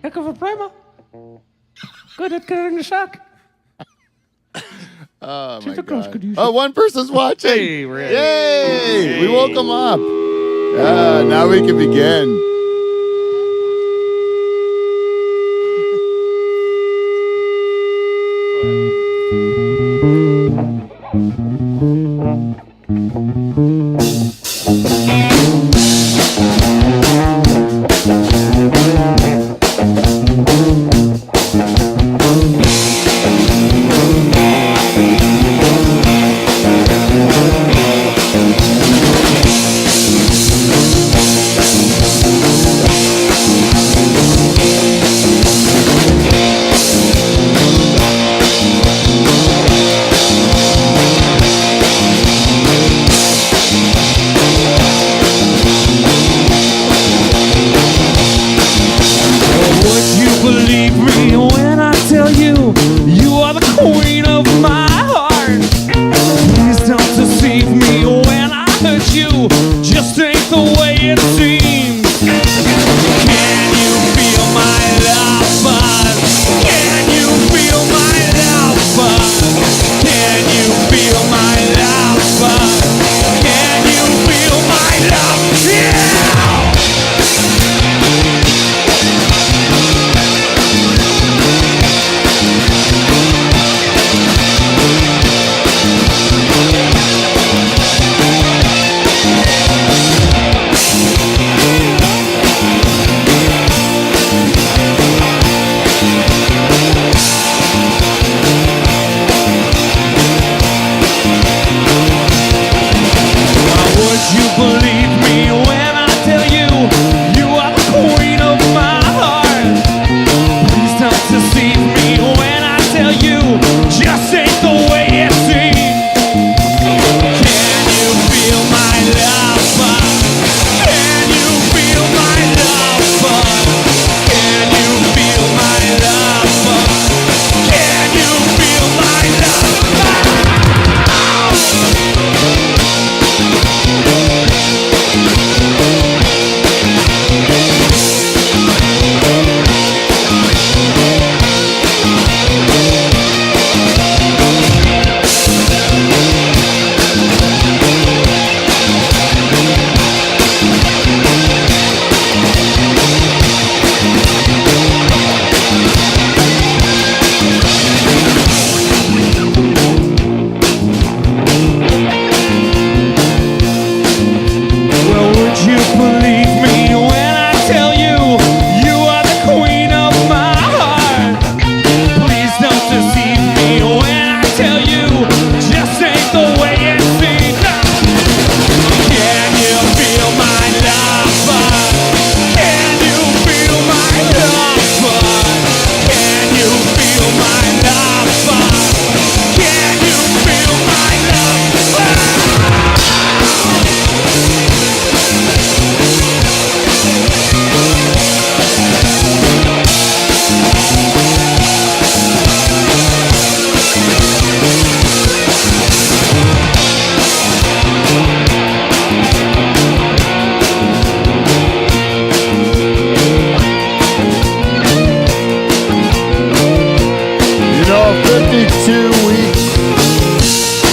Ik heb een prima. Good at getting the shock. Oh, my God. Oh, one person's watching. Hey, really? Yay! We woke them up. Now we can begin.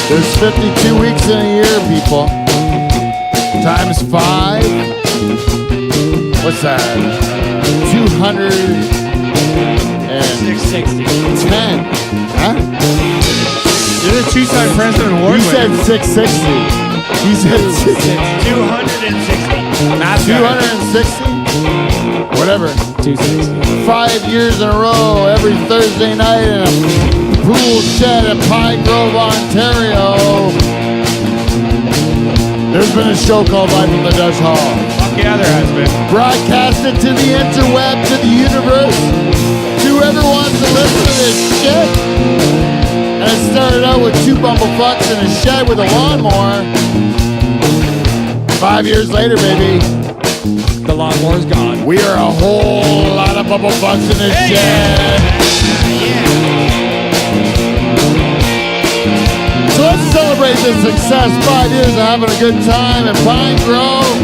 There's 52 weeks in a year, people. Times 5. What's that? 200 and 660. 10. Huh? You're the two-time President Award You said winner. 660. He said 260. Not 260? Whatever. 260. 5 years in a row, every Thursday night in a pool shed at Pine Grove, Ontario. There's been a show called Live from the Dutch Hall. Fuck yeah, there has been. Broadcasted to the interweb, to the universe, to whoever wants to listen to this shit. And it started out with 2 bumblefucks in a shed with a lawnmower. 5 years later, baby. The lawnmower's gone. We are a whole lot of bumblefucks in this shed. So let's celebrate this success. 5 years of having a good time in Pine Grove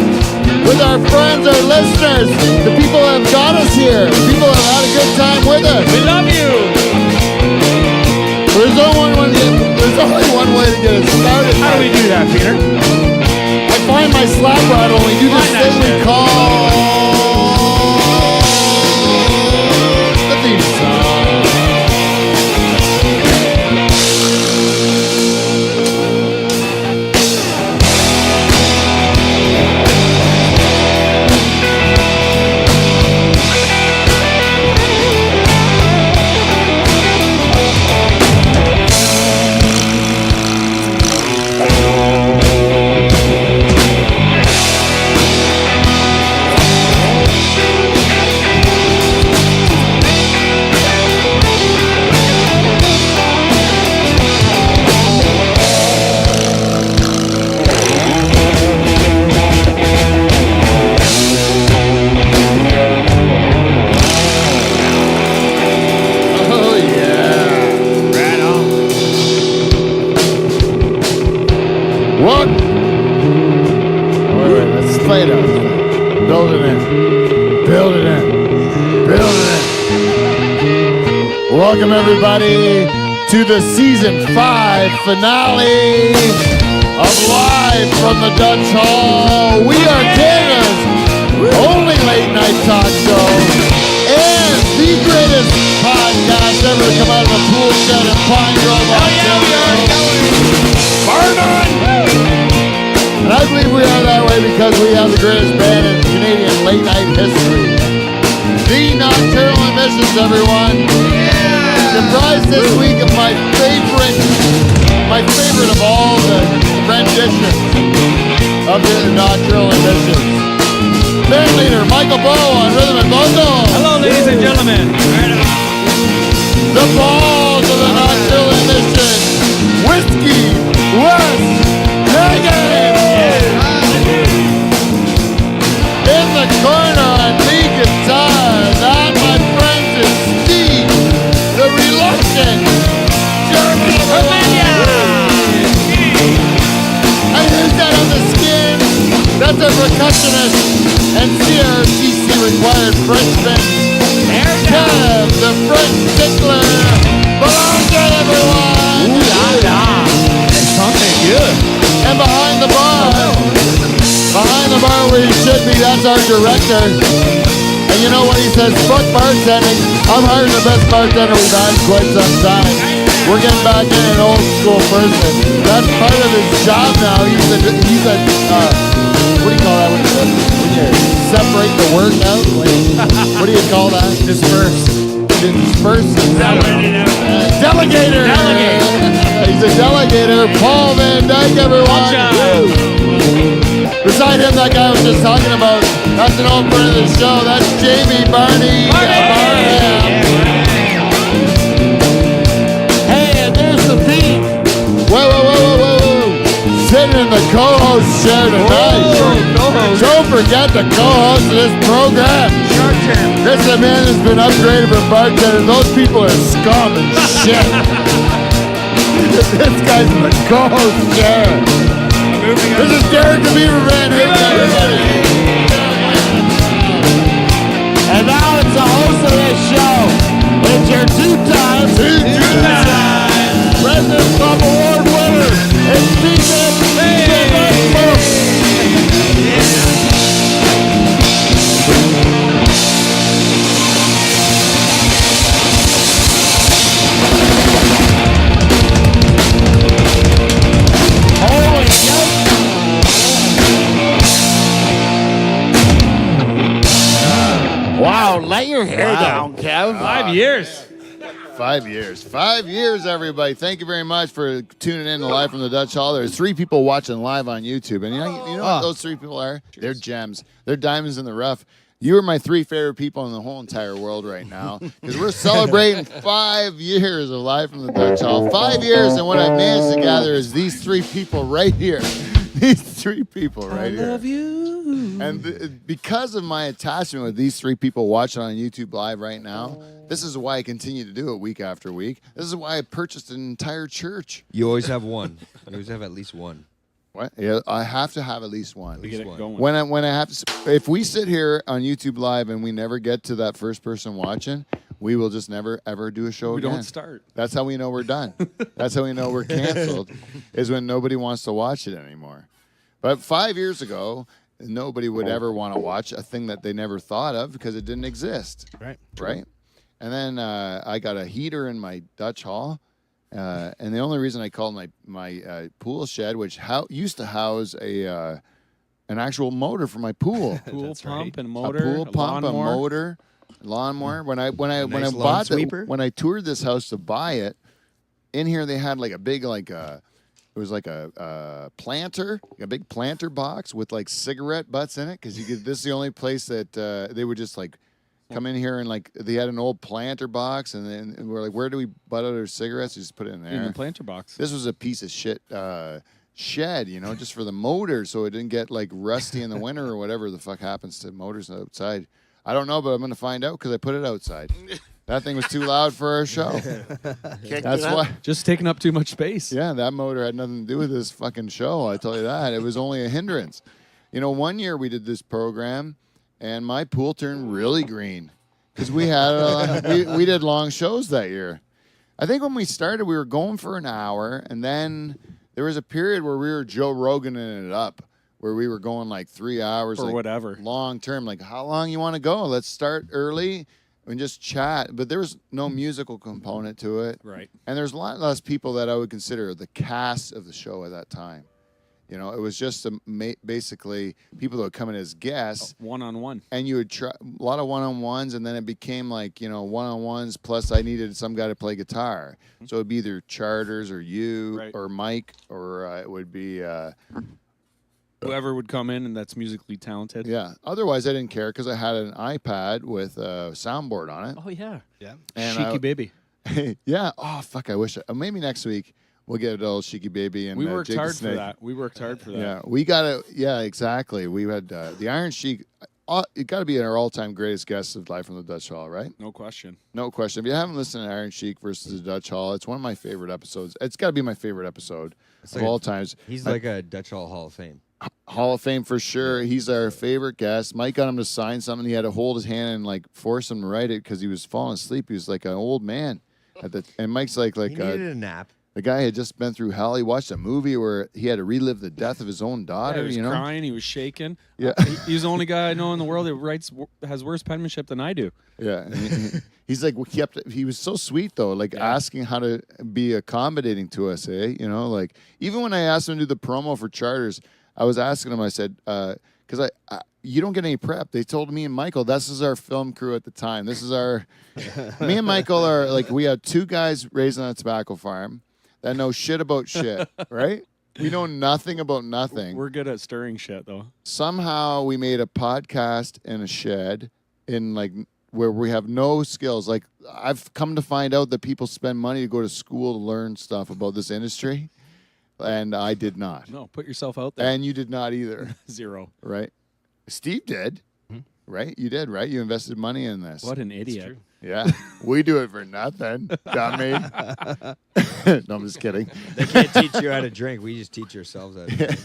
with our friends, our listeners, the people that have got us us here. People have had a good time with us. We love you. There's only one way to get it started. How do we do that, Peter? I find my slap rattle and we do this thing we call the theme song. Welcome everybody to the season 5 finale of Live from the Dutch Hall. We are Canada's only late night talk show and the greatest podcast ever to come out of a pool shed in Pine Grove, Ontario. And I believe we are that way because we have the greatest band in Canadian late night history. The Nocturnal Emissions, everyone. Comprised this week of my favorite of all the renditions of the Nocturnal Emissions. Band leader Michael Bow on rhythm and vocal. Hello, ladies and gentlemen. The balls of the Nocturnal Emissions. Whiskey West Hagen. In the corner on lead guitar, that my friends is Steve, the reluctant Jeremy. And who's that on the skin? That's a percussionist and CRTC required Frenchman. Kev, the French tickler. Belonga, everyone. Ooh la la. Something good. And behind the bar where he should be, that's our director. And you know what he says? Fuck bartending. I'm hiring the best bartender we've had in quite some time. We're getting back in an old school person. That's part of his job now. He's a what do you call that when you separate the work out? What do you call that? Disperse. Delegator. He's a delegator. Paul Van Dyke, everyone. Beside him, that guy I was just talking about, that's an old friend of the show. That's Jamie Barney. Hey, and there's the beat. Whoa. Sitting in the co-host chair tonight. Don't forget the co-host of this program. This is a man who's been upgraded from bartender. Those people are scum and shit. This guy's in the co-host chair. This is Derek the Beaver Van Houten, everybody. And now it's the host of this show. It's your two-time President's Club Award winner. It's Stephen. Wow, let your hair down, Kev. 5 years. 5 years. 5 years, everybody. Thank you very much for tuning in to Live from the Dutch Hall. There's 3 people watching live on YouTube. And you know what those 3 people are? They're gems. They're diamonds in the rough. You are my 3 favorite people in the whole entire world right now. Because we're celebrating 5 years of Live from the Dutch Hall. 5 years, and what I managed to gather is these 3 people right here. These 3 people right here. I love you. And because of my attachment with these 3 people watching on YouTube Live right now, this is why I continue to do it week after week. This is why I purchased an entire church. You always have one. You always have at least one. What? Yeah, I have to have at least one. To get it going. When I have to, if we sit here on YouTube Live and we never get to that first person watching, we will just never ever do a show We again. don't start. That's how we know we're done. That's how we know we're canceled. Is when nobody wants to watch it anymore. But 5 years ago, nobody would ever want to watch a thing that they never thought of because it didn't exist. Right. And then I got a heater in my Dutch hall. And the only reason I called my pool shed, which used to house an actual motor for my pool, Pool pump and a motor, pool pump, a motor, lawnmower. When I toured this house to buy it, in here they had like a big it was like a planter, a big planter box with like cigarette butts in it because this is the only place that they would just like. Come in here and like they had an old planter box, and then we're like, where do we butt out our cigarettes? We just put it in there. In the planter box. This was a piece of shit shed, just for the motor, so it didn't get like rusty in the winter or whatever the fuck happens to motors outside. I don't know, but I'm gonna find out because I put it outside. That thing was too loud for our show. That's why. Just taking up too much space. Yeah, that motor had nothing to do with this fucking show. I tell you that. It was only a hindrance. One year we did this program. And my pool turned really green because we had we did long shows that year. I think when we started, we were going for an hour, and then there was a period where we were Joe Roganing it up, where we were going like 3 hours or like, whatever, long term. Like, how long you want to go? Let's start early and just chat. But there was no musical component to it, right? And there's a lot less people that I would consider the cast of the show at that time. It was just basically people that would come in as guests. One-on-one. And you would try a lot of one-on-ones, and then it became like, one-on-ones, plus I needed some guy to play guitar. Mm-hmm. So it would be either Charters or you or Mike, or it would be... whoever would come in and that's musically talented. Yeah. Otherwise, I didn't care because I had an iPad with a soundboard on it. Oh, yeah. Yeah. And Cheeky baby. Yeah. Oh, fuck, I wish... maybe next week... We'll get a little Cheeky Baby and we worked Jake hard the Snake. for that. We worked hard for that. Yeah, we got it. Yeah, exactly. We had the Iron Sheik. It got to be our all-time greatest guest of Live from the Dutch Hall, right? No question. No question. If you haven't listened to Iron Sheik versus the Dutch Hall, it's one of my favorite episodes. It's got to be my favorite episode of all times. He's like a Dutch Hall of Fame. Hall of Fame for sure. He's our favorite guest. Mike got him to sign something. He had to hold his hand and like force him to write it because he was falling asleep. He was like an old man and Mike's like he needed a nap. The guy had just been through hell. He watched a movie where he had to relive the death of his own daughter. He was crying. He was shaking. Yeah, he's the only guy I know in the world that has worse penmanship than I do. Yeah, he's like he was so sweet though, like asking how to be accommodating to us, like even when I asked him to do the promo for Charters, I was asking him. I said, because you don't get any prep. They told me and Michael, this is our film crew at the time. This is me and Michael are like, we had two guys raised on a tobacco farm that know shit about shit, right? We know nothing about nothing. We're good at stirring shit, though. Somehow we made a podcast in a shed in like where we have no skills. Like I've come to find out that people spend money to go to school to learn stuff about this industry, and I did not. No, put yourself out there. And you did not either. Zero. Right? Steve did. Right? You did, right? You invested money in this. What an idiot. Yeah, we do it for nothing, dummy. No, I'm just kidding. They can't teach you how to drink. We just teach ourselves how to drink.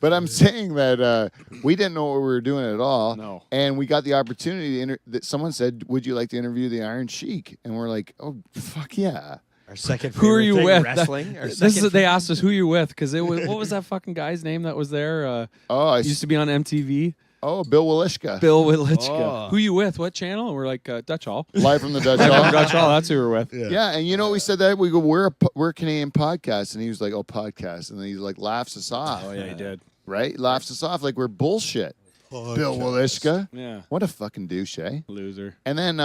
But I'm saying that we didn't know what we were doing at all. No. And we got the opportunity that someone said, would you like to interview the Iron Sheik? And we're like, oh, fuck yeah. Our second who are you thing, with? Wrestling. They asked us who you with because what was that fucking guy's name that was there? Used to be on MTV. Oh, Bill Wilishka. Bill Wilishka. Oh. Who you with? What channel? And we're like Dutch Hall. Live from the Dutch Live Hall. from Dutch Hall. That's who we're with. Yeah, and we said that we go, we're a Canadian podcast, and he was like, oh, podcast, and then he like laughs us off. Oh yeah, he did. Right, laughs us off like we're bullshit. Bill Wilishka. Yeah. What a fucking douche, eh? Loser. And then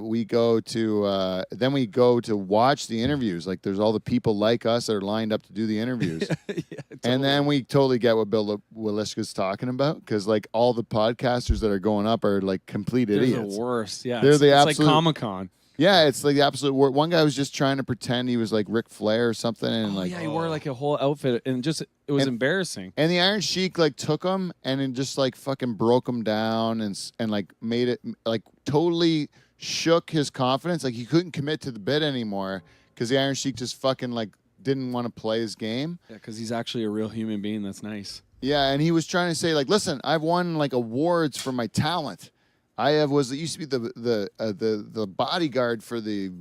we go to watch the interviews. Like there's all the people like us that are lined up to do the interviews. Yeah, totally. And then we totally get what Bill Wilishka's talking about because like all the podcasters that are going up are like complete idiots. They're the worst. Yeah, They're it's the like absolute Comic-Con. Yeah, it's like the absolute worst. One guy was just trying to pretend he was like Ric Flair or something, and he wore like a whole outfit, and it was embarrassing. And the Iron Sheik like took him and then just like fucking broke him down and like made it like totally shook his confidence. Like he couldn't commit to the bit anymore because the Iron Sheik just fucking like didn't want to play his game. Yeah, because he's actually a real human being. That's nice. Yeah, and he was trying to say like, listen, I've won like awards for my talent. It used to be the bodyguard for the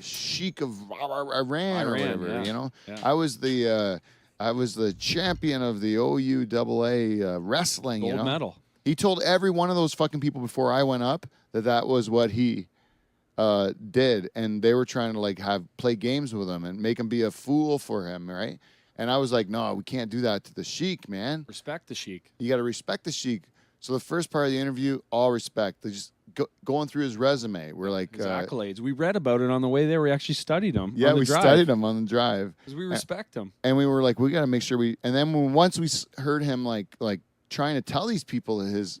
Sheik of Iran or whatever. Yeah. You know, Yeah. I was the champion of the OUAA wrestling. Gold medal. He told every one of those fucking people before I went up that was what he did, and they were trying to like play games with him and make him be a fool for him, right? And I was like, no, we can't do that to the Sheik, man. Respect the Sheik. You got to respect the Sheik. So the first part of the interview, all respect. They just going through his resume. We're like his accolades. We read about it on the way there. We actually studied him. Yeah, on the we drive. studied him on the drive because we respect him. And we were like, we got to make sure we. And then once we heard him like trying to tell these people his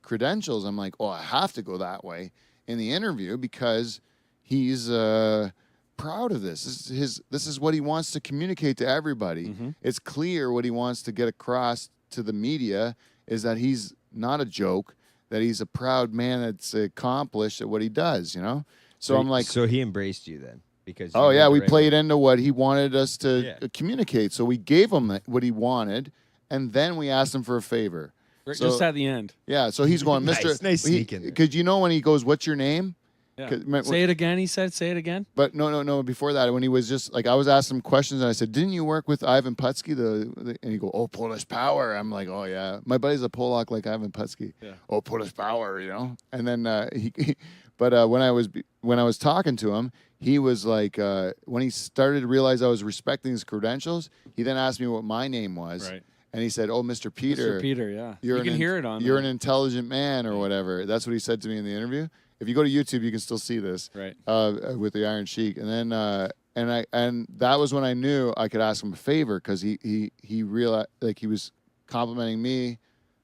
credentials, I'm like, oh, I have to go that way in the interview because he's proud of this. This is what he wants to communicate to everybody. Mm-hmm. It's clear what he wants to get across to the media is that he's not a joke, that he's a proud man that's accomplished at what he does, you know? So I'm like... So he embraced you then? Because oh, yeah, we played into what he wanted us to communicate. So we gave him what he wanted, and then we asked him for a favor. So, just at the end. Yeah, so he's going, Mr. Nice sneaking. Because you know when he goes, what's your name? Yeah. Say it again, he said. Say it again. But no. Before that, when he was just like, I was asking him questions, and I said, "Didn't you work with Ivan Putski?" And he go, "Oh, Polish Power." I'm like, "Oh yeah, my buddy's a Polak like Ivan Putski." Yeah. Oh, Polish Power, you know. And then when I was talking to him, he was like, when he started to realize I was respecting his credentials, he then asked me what my name was. Right. And he said, "Oh, Mr. Peter." Mr. Peter, yeah. You can hear it on. You're an intelligent man, or whatever. That's what he said to me in the interview. If you go to YouTube, you can still see this, right? With the Iron Sheik, and then and that was when I knew I could ask him a favor because he realized like he was complimenting me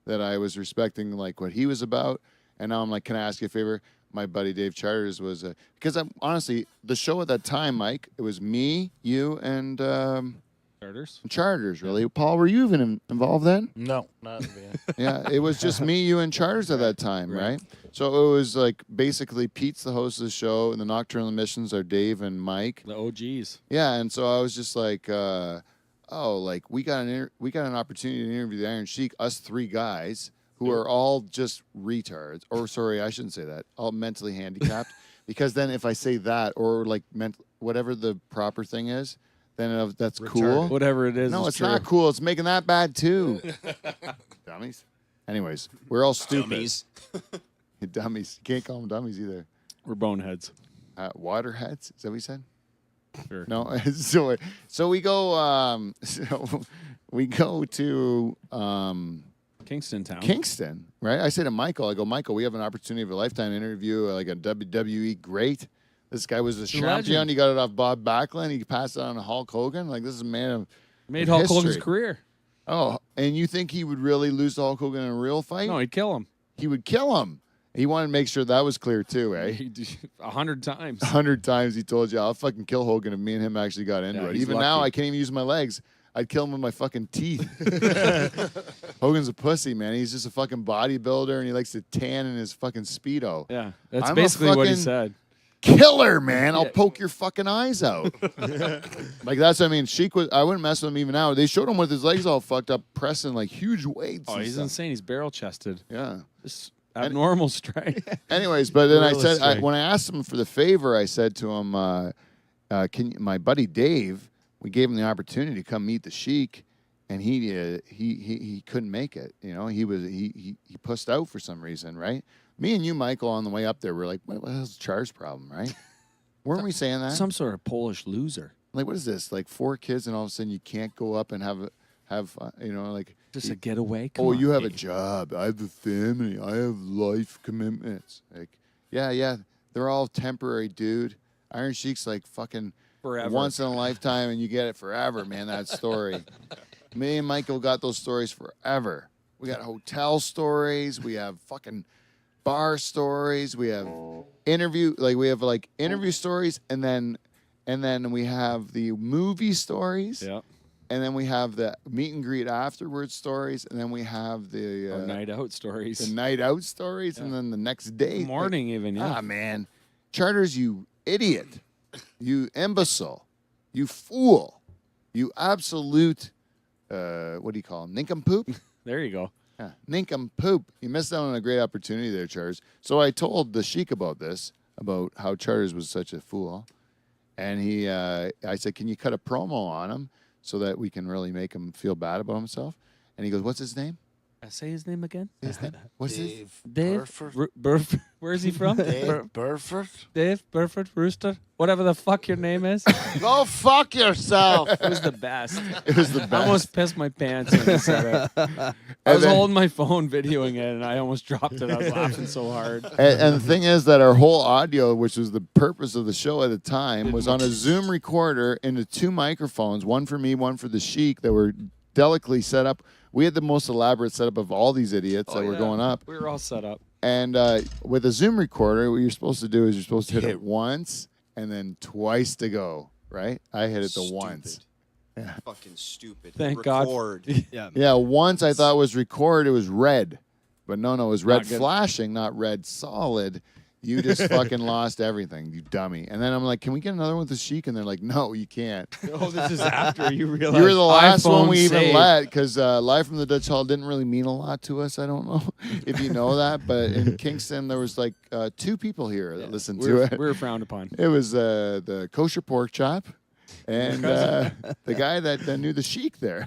that I was respecting like what he was about, and now I'm like, can I ask you a favor? My buddy Dave Charters was because I'm honestly the show at that time, Mike. It was me, you, and Charters, really. Paul, were you even involved then? No, not yeah, it was just me, you, and Charters at that time, right? So it was like basically Pete's the host of the show, and the Nocturnal Emissions are Dave and Mike, the OGs. Yeah, and so I was just like, like we got an opportunity to interview the Iron Sheik, us three guys who are all just retards, or sorry, I shouldn't say that, all mentally handicapped, because then if I say that or like whatever the proper thing is. Then that's retarded. Cool. Whatever it is. No, it's true. not cool. It's making that bad too. Dummies. Anyways, we're all stupid. Dummies. Dummies. You can't call them dummies either. We're boneheads. Waterheads. Is that what you said? Sure. No. So we go. We go to Kingston town. Kingston, right? I say to Michael, I go, Michael, we have an opportunity of a lifetime interview, like a WWE great. This guy was a champion. He got it off Bob Backlund. He passed it on to Hulk Hogan. Like, this is a man of made Hulk Hogan's career. Oh, and you think he would really lose to Hulk Hogan in a real fight? No, he'd kill him. He would kill him. He wanted to make sure that was clear, too, eh? 100 times. 100 times he told you, I'll fucking kill Hogan if me and him actually got into it. Even now, I can't even use my legs. I'd kill him with my fucking teeth. Hogan's a pussy, man. He's just a fucking bodybuilder, and he likes to tan in his fucking Speedo. Yeah, that's basically what he said. Killer, man. I'll poke your fucking eyes out. Like, that's what I mean. Sheik I wouldn't mess with him even now. They showed him with his legs all fucked up, pressing like huge weights. Oh, he's insane. He's barrel chested. Yeah. Just abnormal strength. Anyways, but then I said, when I asked him for the favor, I said to him, my buddy Dave, we gave him the opportunity to come meet the Sheik, and he couldn't make it. You know, he pussed out for some reason, right? Me and you, Michael, on the way up there, we're like, what the hell's Char's problem, right? Weren't we saying that? Some sort of Polish loser. Like, what is this? Like 4 kids, and all of a sudden you can't go up and have you know, like just a getaway. Come on, you have a job. I have a family. I have life commitments. Like, yeah, they're all temporary, dude. Iron Sheik's like fucking forever, once in a lifetime, and you get it forever, man. That story. Me and Michael got those stories forever. We got hotel stories. We have fucking bar stories. We have interview stories, and then we have the movie stories. Yeah. And then we have the meet and greet afterwards stories, and then we have the night out stories. The night out stories, and then the next day, morning even. Yeah. Ah, man, Charters, you idiot, you imbecile. You fool. You absolute, what do you call him? Nincompoop? There you go. Yeah, nincompoop. You missed out on a great opportunity there, Charters. So I told the Sheik about this, about how Charters was such a fool. And I said, can you cut a promo on him so that we can really make him feel bad about himself? And he goes, what's his name? Say his name again. What's Dave Dave. Where is he from? Dave Burford. Dave Burford Rooster. Whatever the fuck your name is. Go fuck yourself. It was the best. It was the best. I almost pissed my pants when he said it. I was holding my phone videoing it, and I almost dropped it. I was laughing so hard. And the thing is that our whole audio, which was the purpose of the show at the time, was on a Zoom recorder into 2 microphones, one for me, one for the Sheik, that were delicately set up. We had the most elaborate setup of all these idiots that were going up. We were all set up. And with a Zoom recorder, what you're supposed to do is you're supposed to hit it once and then twice to go, right? I hit it the once. Yeah. Fucking stupid. Thank record. God. Yeah, once I thought it was record, it was red. But no, it was red Not good. flashing, not red solid. You just fucking lost everything, you dummy. And then I'm like, can we get another one with the Sheik? And they're like, no, you can't. Oh, this is after you realized. You were the last one iPhone we even saved. let, because Live from the Dutch Hall didn't really mean a lot to us. I don't know if you know that, but in Kingston, there was like 2 people here that listened to it. We were frowned upon. It was the kosher pork chop and the guy that knew the Sheik there.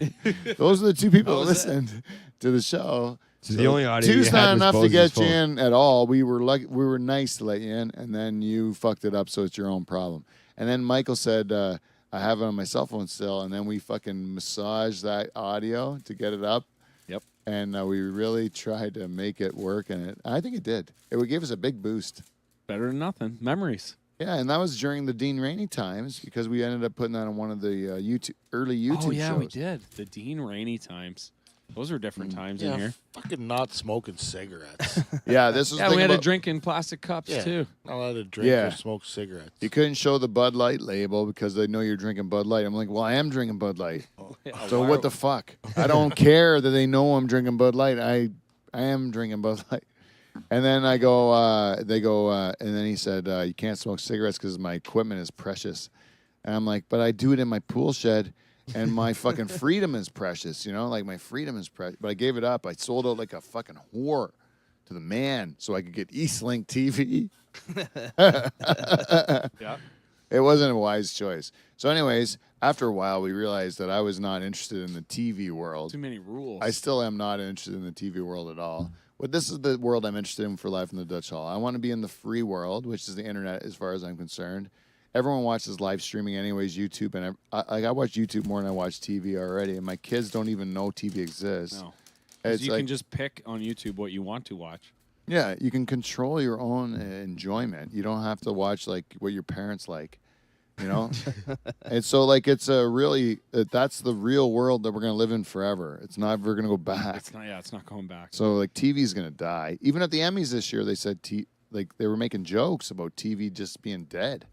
Those are the 2 people that listened to the show. So the only audio you 2's had not was enough to Bose's get you phone. in at all. We were nice to let you in, and then you fucked it up, so it's your own problem. And then Michael said, I have it on my cell phone still, and then we fucking massaged that audio to get it up. Yep. And we really tried to make it work, and I think it did. It would give us a big boost. Better than nothing. Memories. Yeah, and that was during the Dean Rainey times, because we ended up putting that on one of the early YouTube shows. Oh, yeah, we did. The Dean Rainey times. Those were different times in here. Fucking not smoking cigarettes. Yeah, this was. Yeah, we had to drink in plastic cups, too. Not allowed to drink or smoke cigarettes. You couldn't show the Bud Light label because they know you're drinking Bud Light. I'm like, well, I am drinking Bud Light. So what the fuck? I don't care that they know I'm drinking Bud Light. I am drinking Bud Light. And then I go, and then he said, you can't smoke cigarettes because my equipment is precious. And I'm like, but I do it in my pool shed. And my fucking freedom is precious, like my freedom is precious. But I gave it up. I sold out like a fucking whore to the man so I could get Eastlink TV. Yeah. It wasn't a wise choice. So anyways, after a while, we realized that I was not interested in the TV world. Too many rules. I still am not interested in the TV world at all. But this is the world I'm interested in for Live from the Dutch Hall. I want to be in the free world, which is the internet as far as I'm concerned. Everyone watches live streaming anyways, YouTube, and I watch YouTube more than I watch TV already, and my kids don't even know TV exists. No. It's You like, can just pick on YouTube what you want to watch. yeah, you can control your own enjoyment. You don't have to watch like what your parents like, And so like it's a really that's the real world that we're gonna live in forever. It's not we're gonna go back. It's not going back. So like TV's gonna die. Even at the Emmys this year, they said like they were making jokes about TV just being dead.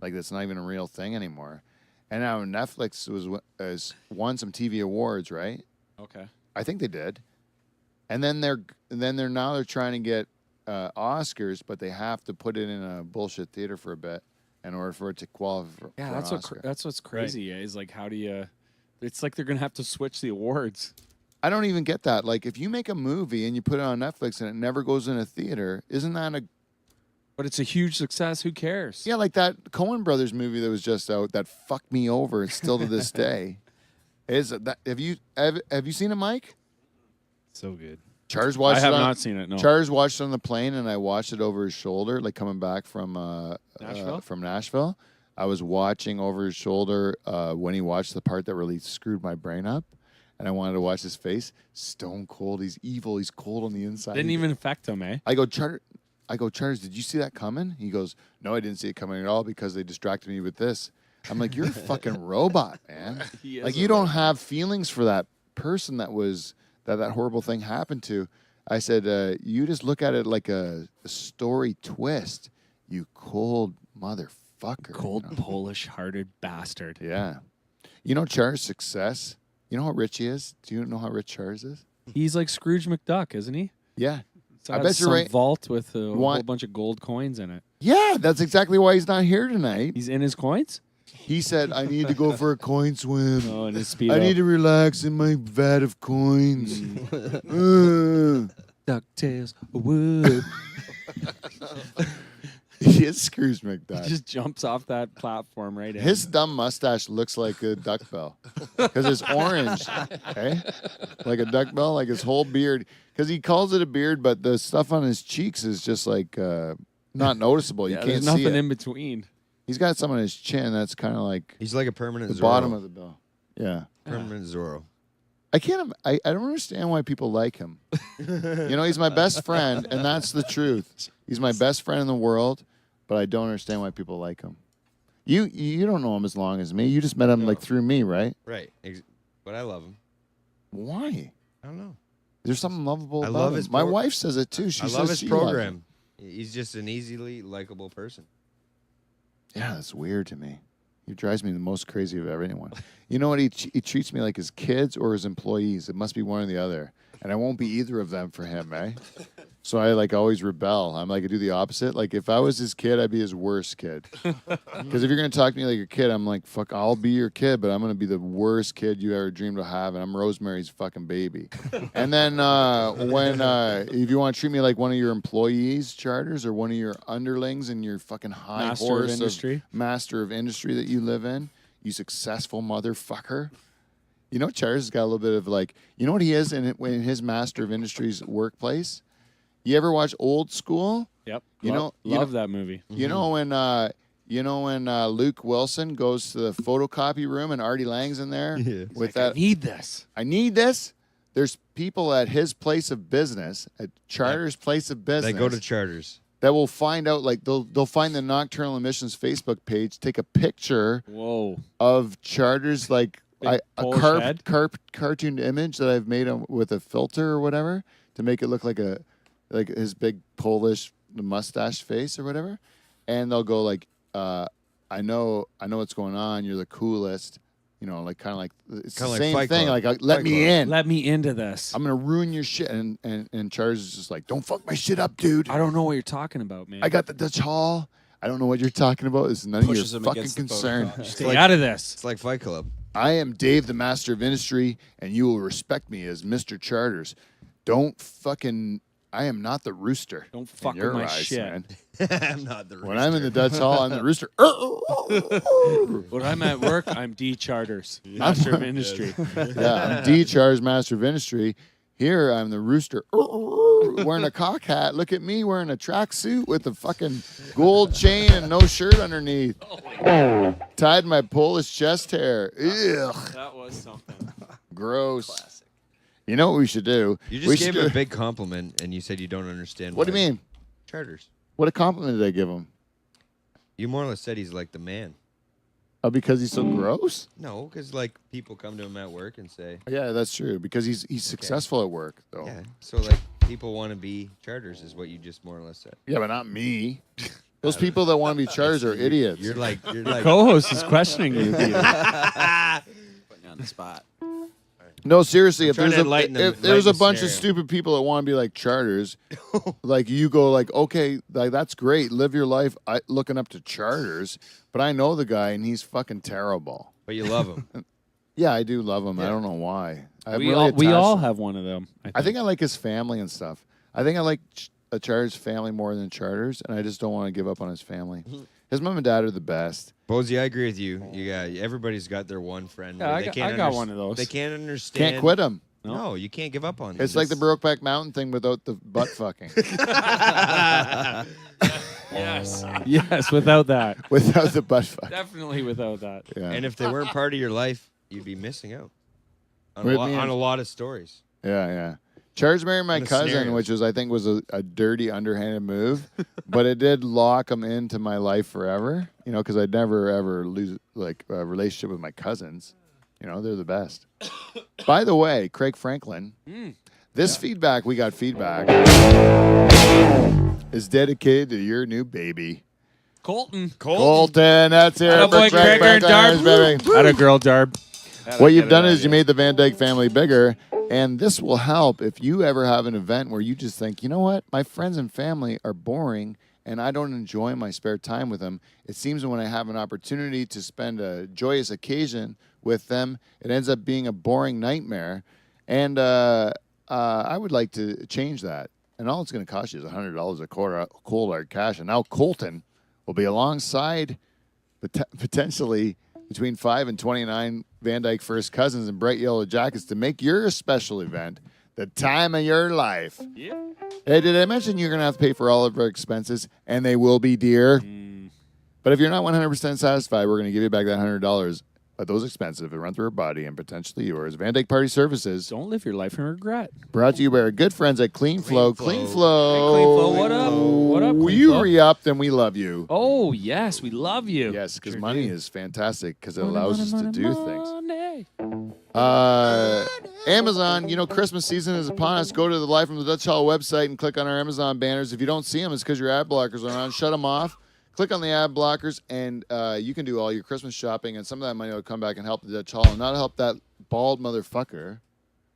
Like that's not even a real thing anymore. And now Netflix has won some TV awards, right? Okay. I think they did. And then they're trying to get Oscars, but they have to put it in a bullshit theater for a bit in order for it to qualify for Yeah, an Oscar. that's what's crazy. Is like how do you? It's like they're gonna have to switch the awards. I don't even get that. Like if you make a movie and you put it on Netflix and it never goes in a theater, isn't that a But it's a huge success. Who cares? Yeah, like that Coen Brothers movie that was just out that fucked me over. It's still to this day. Is that have you seen it, Mike? So good. Charles watched. I have not seen it. No. Charles watched it on the plane, and I watched it over his shoulder, like coming back from Nashville. I was watching over his shoulder when he watched the part that really screwed my brain up, and I wanted to watch his face. Stone cold. He's evil. He's cold on the inside. Didn't even affect him, eh? I go, Charles, did you see that coming? He goes, no, I didn't see it coming at all because they distracted me with this. I'm like, you're a fucking robot, man. Like, you don't have feelings for that person that horrible thing happened to. I said, you just look at it like a story twist, you cold motherfucker. Cold, Polish-hearted bastard. Yeah. You know Char's success? You know how rich he is? Do you know how rich Char's is? He's like Scrooge McDuck, isn't he? Yeah. So I bet you're right. Vault with a whole bunch of gold coins in it. Yeah, that's exactly why he's not here tonight. He's in his coins? He said, I need to go for a coin swim. Oh, and his speedo. I need to relax in my vat of coins. DuckTales. Wood. He is Scrooge He McDuck. just jumps off that platform right in. His dumb mustache looks like a duck bell because it's orange, okay? Like a duck bell, like his whole beard. Because he calls it a beard, but the stuff on his cheeks is just like not noticeable. You yeah, can't there's see nothing it. in between. He's got some on his chin that's kind of like He's like a permanent the Zorro. bottom of the bell. Yeah. Permanent Zorro. I can't. I don't understand why people like him. You know, he's my best friend, and that's the truth. He's my best friend in the world, but I don't understand why people like him. You don't know him as long as me. You just met him like through me, right? Right. But I love him. Why? I don't know. There's something lovable I about love him. his My pro- wife says it too. She I says love his she loves him. program. He's just an easily likable person. Yeah, that's weird to me. He drives me the most crazy of anyone. You know what? He treats me like his kids or his employees. It must be one or the other. And I won't be either of them for him, eh? So I like always rebel. I'm like, I do the opposite. Like if I was his kid, I'd be his worst kid. Because if you're going to talk to me like a kid, I'm like, fuck, I'll be your kid, but I'm going to be the worst kid you ever dreamed of having. I'm Rosemary's fucking baby. And then if you want to treat me like one of your employees, Charters, or one of your underlings in your fucking high Master of horse industry. master of industry that you live in, you successful motherfucker. You know, Charters has got a little bit of like, you know what he is in his master of industry's workplace? You ever watch Old School? Yep. You Love that movie. You know when Luke Wilson goes to the photocopy room and Artie Lang's in there with that. I need this. I need this. There's people at his place of business, at Charter's place of business, They go to Charters. that will find out. Like they'll find the Nocturnal Emissions Facebook page, take a picture Whoa. of Charter's like Big a pole shed? cartoon image that I've made with a filter or whatever to make it look like his big Polish mustache face or whatever, and they'll go like, I know what's going on. You're the coolest, you know, like kind of like it's the Kinda like same Fight thing. Club. Like let Fight me Club. in. Let me into this. I'm gonna ruin your shit. And Charles is just like, don't fuck my shit up, dude. I don't know what you're talking about, man. I got the Dutch Hall. I don't know what you're talking about. It's none of Pushes your him fucking against the concern. photocopy. Stay out of this. It's like Fight Club. I am Dave, the master of industry, and you will respect me as Mr. Charters. Don't fucking. I am not the rooster. Don't in fuck with your my eyes, shit. man. I'm not the When I'm in the Dutch Hall, I'm the rooster. When I'm at work, I'm D Charters, master of industry. Yeah, I'm D. Charters, master of industry. Here, I'm the rooster. Wearing a cock hat. Look at me wearing a tracksuit with a fucking gold chain and no shirt underneath. Tied my Polish chest hair. Ugh, That was something. gross. You know what we should do? You We just should gave him do- a big compliment, and you said you don't understand. What do you why. mean? Charters. What a compliment did I give him? You more or less said he's like the man. Oh, because he's so gross? No, because like people come to him at work and say, Yeah, that's true. Because he's successful at work, though. yeah. So like people want to be Charters is what you just more or less said. Yeah, but not me. Those people that want to be Charters are idiots. You're like Co-host is questioning you. Peter. Putting you on the spot. No, seriously, if trying there's to lighten the- if there's a lighten the bunch of scenario. stupid people that want to be like Charters, like you go like, okay, like that's great, live your life looking up to Charters, but I know the guy and he's fucking terrible. but you love him. Yeah, I do love him. I Yeah. don't know why. I'm we really all attached- have one of them. I think I like his family and stuff. I think I like a Charters family more than Charters, and I just don't want to give up on his family. His mom and dad are the best. Posey, I agree with you. You got everybody's got their one friend. Yeah, where I they got- can't I got underst- one of those. They can't understand. Can't quit him. No, you can't give up on them. It's like the Brokeback Mountain thing without the butt fucking. Yes. Yes, without that. Without the butt fucking. Definitely without that. Yeah. And if they weren't part of your life, you'd be missing out on, What a do lot, you mean? on a lot of stories. Yeah. Charles married my And the cousin, scenarios. which was I think was a dirty, underhanded move, but it did lock him into my life forever. You know, because I'd never ever lose like a relationship with my cousins. You know, they're the best. By the way, Craig Franklin, this feedback we got feedback is dedicated to your new baby, Colton. Colton. That's it. Atta boy, for Craig Craig and Franklin, Darb. baby. Had a girl, Darb. What you've done is you made the Van Dyke family bigger, and this will help if you ever have an event where you just think, you know what, my friends and family are boring, and I don't enjoy my spare time with them. It seems when I have an opportunity to spend a joyous occasion with them, it ends up being a boring nightmare. And I would like to change that. And all it's going to cost you is $100 a cold hard cash. And now Colton will be alongside potentially between 5 and 29 Van Dyke First Cousins in bright yellow jackets to make your special event the time of your life. Yeah. Hey, did I mention you're going to have to pay for all of our expenses, and they will be dear? But if you're not 100% satisfied, we're going to give you back that $100. But those expenses run through our body and potentially yours. Van Dyke Party Services. Don't live your life in regret. Brought to you by our good friends at Clean Flow. Clean Clean Flow. Flow. Hey, Clean Flow, what up? What up, Clean You Flow? re-upped and we love you. Oh, yes, we love you. Yes, because Sure money do. is fantastic because it allows us to do things. Money. Amazon, Christmas season is upon us. Go to the Live from the Dutch Hall website and click on our Amazon banners. If you don't see them, it's because your ad blockers are on. Shut them off. Click on the ad blockers, and you can do all your Christmas shopping, and some of that money will come back and help the Dutch Hall, and not help that bald motherfucker.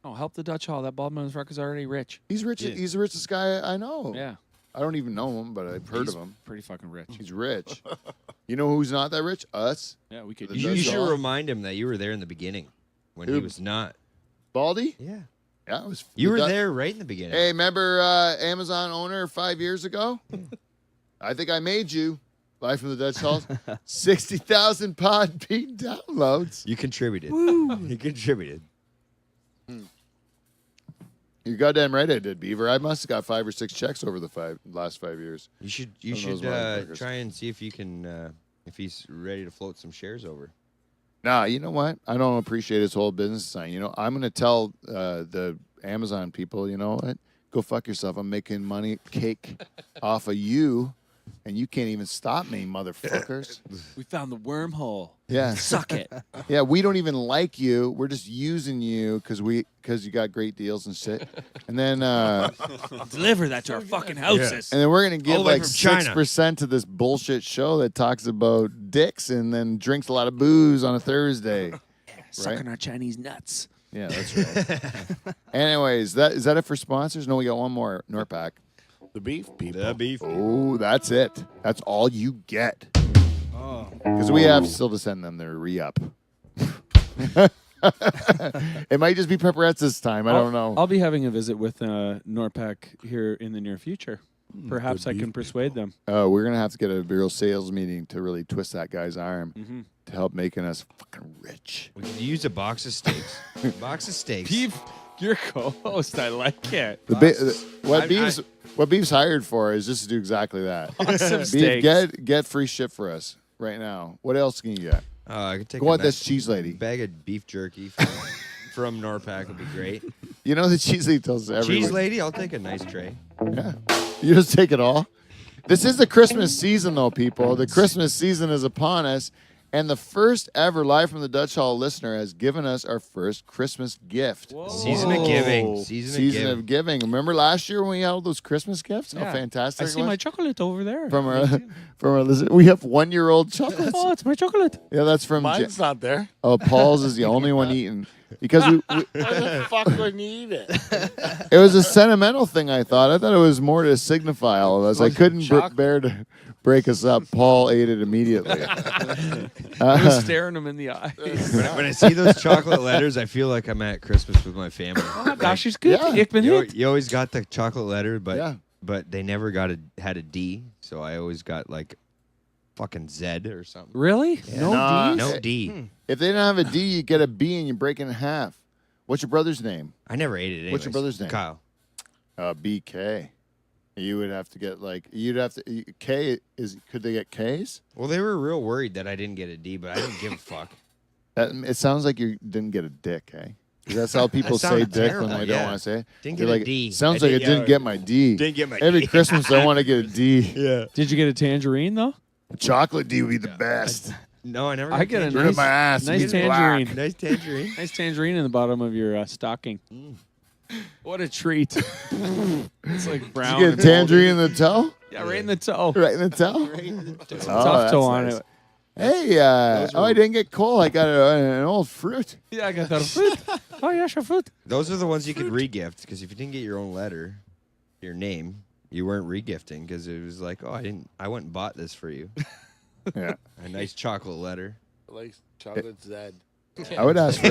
Oh, help the Dutch Hall. That bald motherfucker's already rich. He's rich. Yeah. He's the richest guy I know. Yeah. I don't even know him, but I've heard He's of him. pretty fucking rich. He's rich. You know who's not that rich? Us. Yeah, we could. The You Dutch should Hall. remind him that you were there in the beginning when he Who? was not. Baldy? Yeah. Yeah, it was. You were Dutch- there right in the beginning. Hey, remember Amazon owner 5 years ago? I think I made you. Live from the Dutch Hall. 60,000 Podbean downloads. You contributed. You contributed. You're goddamn right I did, Beaver. I must have got 5 or 6 checks over the last 5 years. You should Some of those motherfuckers. try and see if you can if he's ready to float some shares over. Nah, you know what? I don't appreciate his whole business sign. I'm going to tell the Amazon people, you know what? Go fuck yourself. I'm making money, cake off of you, and you can't even stop me, motherfuckers. We found the wormhole. Yeah. Suck it. Yeah, we don't even like you. We're just using you because you got great deals and shit. And then Deliver that to our fucking houses. and then we're gonna give All the way like from China. 6% to this bullshit show that talks about dicks and then drinks a lot of booze on a Thursday. Sucking our Chinese nuts. Yeah, that's right. Anyways, is that it for sponsors? No, we got one more. Norpac. The beef people. The beef. Oh, that's it. That's all you get. Oh. Because we have still to send them their re-up. It might just be pepperettes this time. I don't know. I'll be having a visit with Norpac here in the near future. Perhaps I can persuade them. We're going to have to get a real sales meeting to really twist that guy's arm to help making us fucking rich. We could use a box of steaks. Box of steaks. Beef, your co-host. I like it. What Beef's hired for is just to do exactly that. Awesome Beef, steaks. get free shit for us right now. What else can you get? I could take Go a on this cheese lady. bag of beef jerky from Norpac would be great. You know the cheese lady tells us every Cheese week. lady, I'll take a nice tray. Yeah. You just take it all. This is the Christmas season, though, people. The Christmas season is upon us. And the first ever Live from the Dutch Hall listener has given us our first Christmas gift. Season of giving. Season of giving. Remember last year when we had all those Christmas gifts? How Yeah. fantastic I it see was? my chocolate over there. From our listener. We have 1-year-old chocolates. Oh, it's my chocolate. Yeah, that's from Mine's not there. Oh, Paul's is the only one eaten. Because Why the fuck would you eat it? it was a sentimental thing, I thought. I thought it was more to signify all of us. I couldn't bear to break us up. Paul ate it immediately. I was staring him in the eye. When I see those chocolate letters, I feel like I'm at Christmas with my family. Oh, gosh, he's good. Yeah. Ik ben You, het. you always got the chocolate letter, but Yeah. but they never had a D, so I always got like fucking Z or something. Really? No Nah. D's? No D. If they didn't have a D, you get a B and you break it in half. What's your brother's name? I never ate it. Anyways. What's your brother's name? Kyle. BK. You would have to get K is. Could they get K's? Well, they were real worried that I didn't get a D, but I didn't give a fuck. It sounds like you didn't get a dick, eh? 'Cause that's how people That say sounded dick terrible, when they don't yeah. want to say it. Didn't They're get a like, D. Sounds I like I did- didn't yeah. get my D. Didn't get my Every D. Christmas I want to get a D. Yeah. Did you get a tangerine, though? Chocolate D would be the best. No, I never. I get a Rid of my ass. nice It's black. tangerine. nice tangerine. Nice tangerine in the bottom of your stocking. What a treat. It's like Did brown. you get a and tangerine in the toe? moldy. Yeah, right in the toe. Right in the toe? Some Oh, tough that's toe on nice. it. Hey, I didn't get coal. I got an old fruit. Yeah, I got that fruit. Oh, yeah, sure, fruit. Those are the ones you could re-gift because if you didn't get your own letter, your name, You weren't regifting because it was like, oh, I went and bought this for you. Yeah. A nice chocolate letter. Like chocolate Zed. I would ask for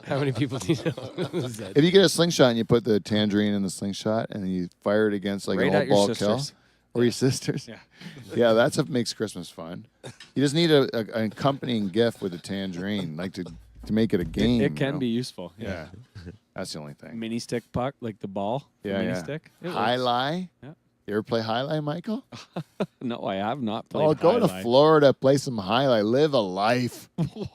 How many people do you know? if you get a slingshot and you put the tangerine in the slingshot and you fire it against like Right a at your whole ball kill. sisters. Or your sisters. Yeah. Yeah, that's what makes Christmas fun. You just need an accompanying gift with a tangerine, like to make it a game. It can you know? be useful. Yeah. That's the only thing. Mini stick puck, like the ball. the Yeah, mini yeah. stick. It High works. lie? Yeah. You ever play high lie, Michael? No, I have not played. Oh, go to High Lie. Florida, play some high lie, live a life. What?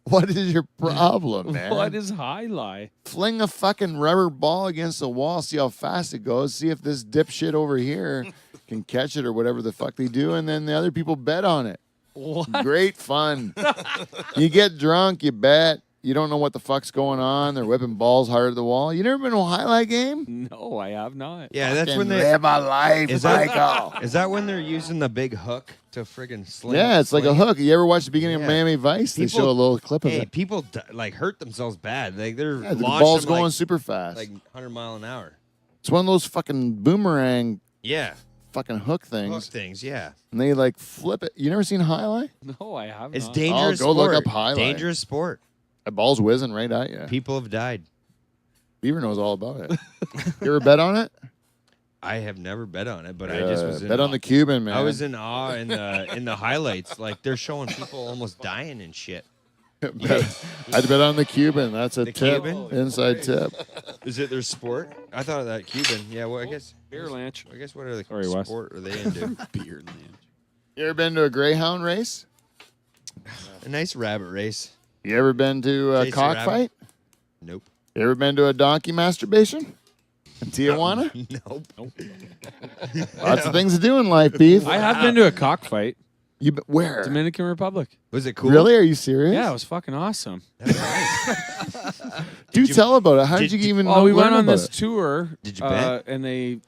What is your problem, man? What is high lie? Fling a fucking rubber ball against the wall, see how fast it goes, see if this dipshit over here can catch it or whatever the fuck they do, and then the other people bet on it. What? Great fun. You get drunk, you bet. You don't know what the fuck's going on. They're whipping balls hard at the wall. You never been to a highlight game? No, I have not. Yeah, that's Fucking when they. live a life, Is that- Michael. Is that when they're using the big hook to friggin' sling? Yeah, it's like a sling? hook. You ever watch the beginning of Yeah. Miami Vice? They People- show a little clip of Hey, it. people like hurt themselves bad. Like they're Yeah, the launching ball's them, going like, super fast. like 100 mile an hour. It's one of those fucking boomerang Yeah, fucking hook things. hook things. Yeah, And they like flip it. You never seen highlight? No, I have it's not. dangerous. Oh, go look sport. up highlight. Dangerous sport. The ball's whizzing right at you. People have died. Beaver knows all about it. You ever bet on it? I have never bet on it, but I just was in bet on the Cuban, man. I was in awe in the highlights. Like they're showing people almost dying and shit. I'd bet on the Cuban. That's a The tip. Cuban? Inside tip. Is it their sport? I thought of that Cuban. Yeah, well, I guess Beer lunch. what are the Sorry, Wes. sport are they into? Beer land. You ever been to a greyhound race? A nice rabbit race. You ever been to a Chase a rabbit? cockfight? Nope. You ever been to a donkey masturbation? In Tijuana? Nope. Lots of things to do in life, beef. I have been to a cockfight. Where? Dominican Republic. Was it cool? Really? Are you serious? Yeah, it was fucking awesome. Do tell about it. How did did- you even Oh, we learn went on about this it? tour. Did you bet? And it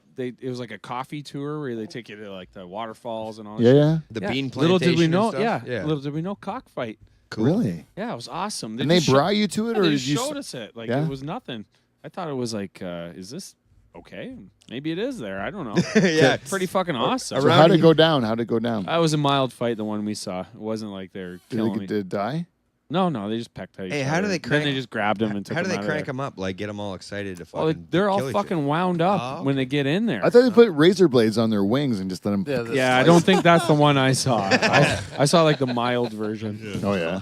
was like a coffee tour where they take you to like the waterfalls and all. Yeah, that yeah. The shit. bean Yeah. plantation. Little did we and know. stuff? Yeah. Little did we know cockfight. Cool. Really? Yeah, it was awesome. And they just brought you to it, yeah, or they did just you? showed us it. Like Yeah? it was nothing. I thought it was like, is this okay? Maybe it is there. I don't know. Yeah. Pretty fucking awesome. So how'd it go down? How'd it go down? That was a mild fight, the one we saw. It wasn't like they're killing me. Did it die? No, they just pecked at each Hey, other. how do they Then crank- they just grabbed him and took How do him they out of crank there. them up? Like get them all excited to fucking. Well, they're all kill each fucking other? wound up Oh, when they get in there. I thought they put razor blades on their wings and just let them. Yeah, I don't think that's the one I saw. I saw like the mild version. Oh yeah.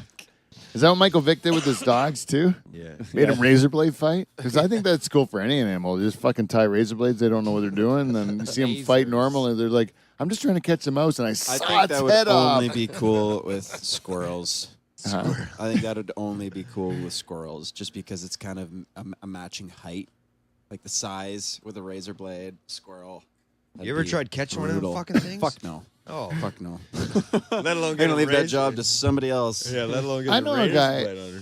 Is that what Michael Vick did with his dogs too? Yeah. Made them razor blade fight? Because I think that's cool for any animal. They just fucking tie razor blades. They don't know what they're doing. Then you see them fight normal, and they're like, "I'm just trying to catch a mouse," and I I saw think its that would head off. only be cool with squirrels. Uh-huh. I think that would only be cool with squirrels, just because it's kind of a matching height, like the size with a razor blade squirrel. You ever tried catching one of them brutal. fucking things? Fuck no. Oh, Fuck no. let alone I'm get gonna a leave that razor. job to somebody else. Yeah, let alone get I a know a razor guy- blade on her.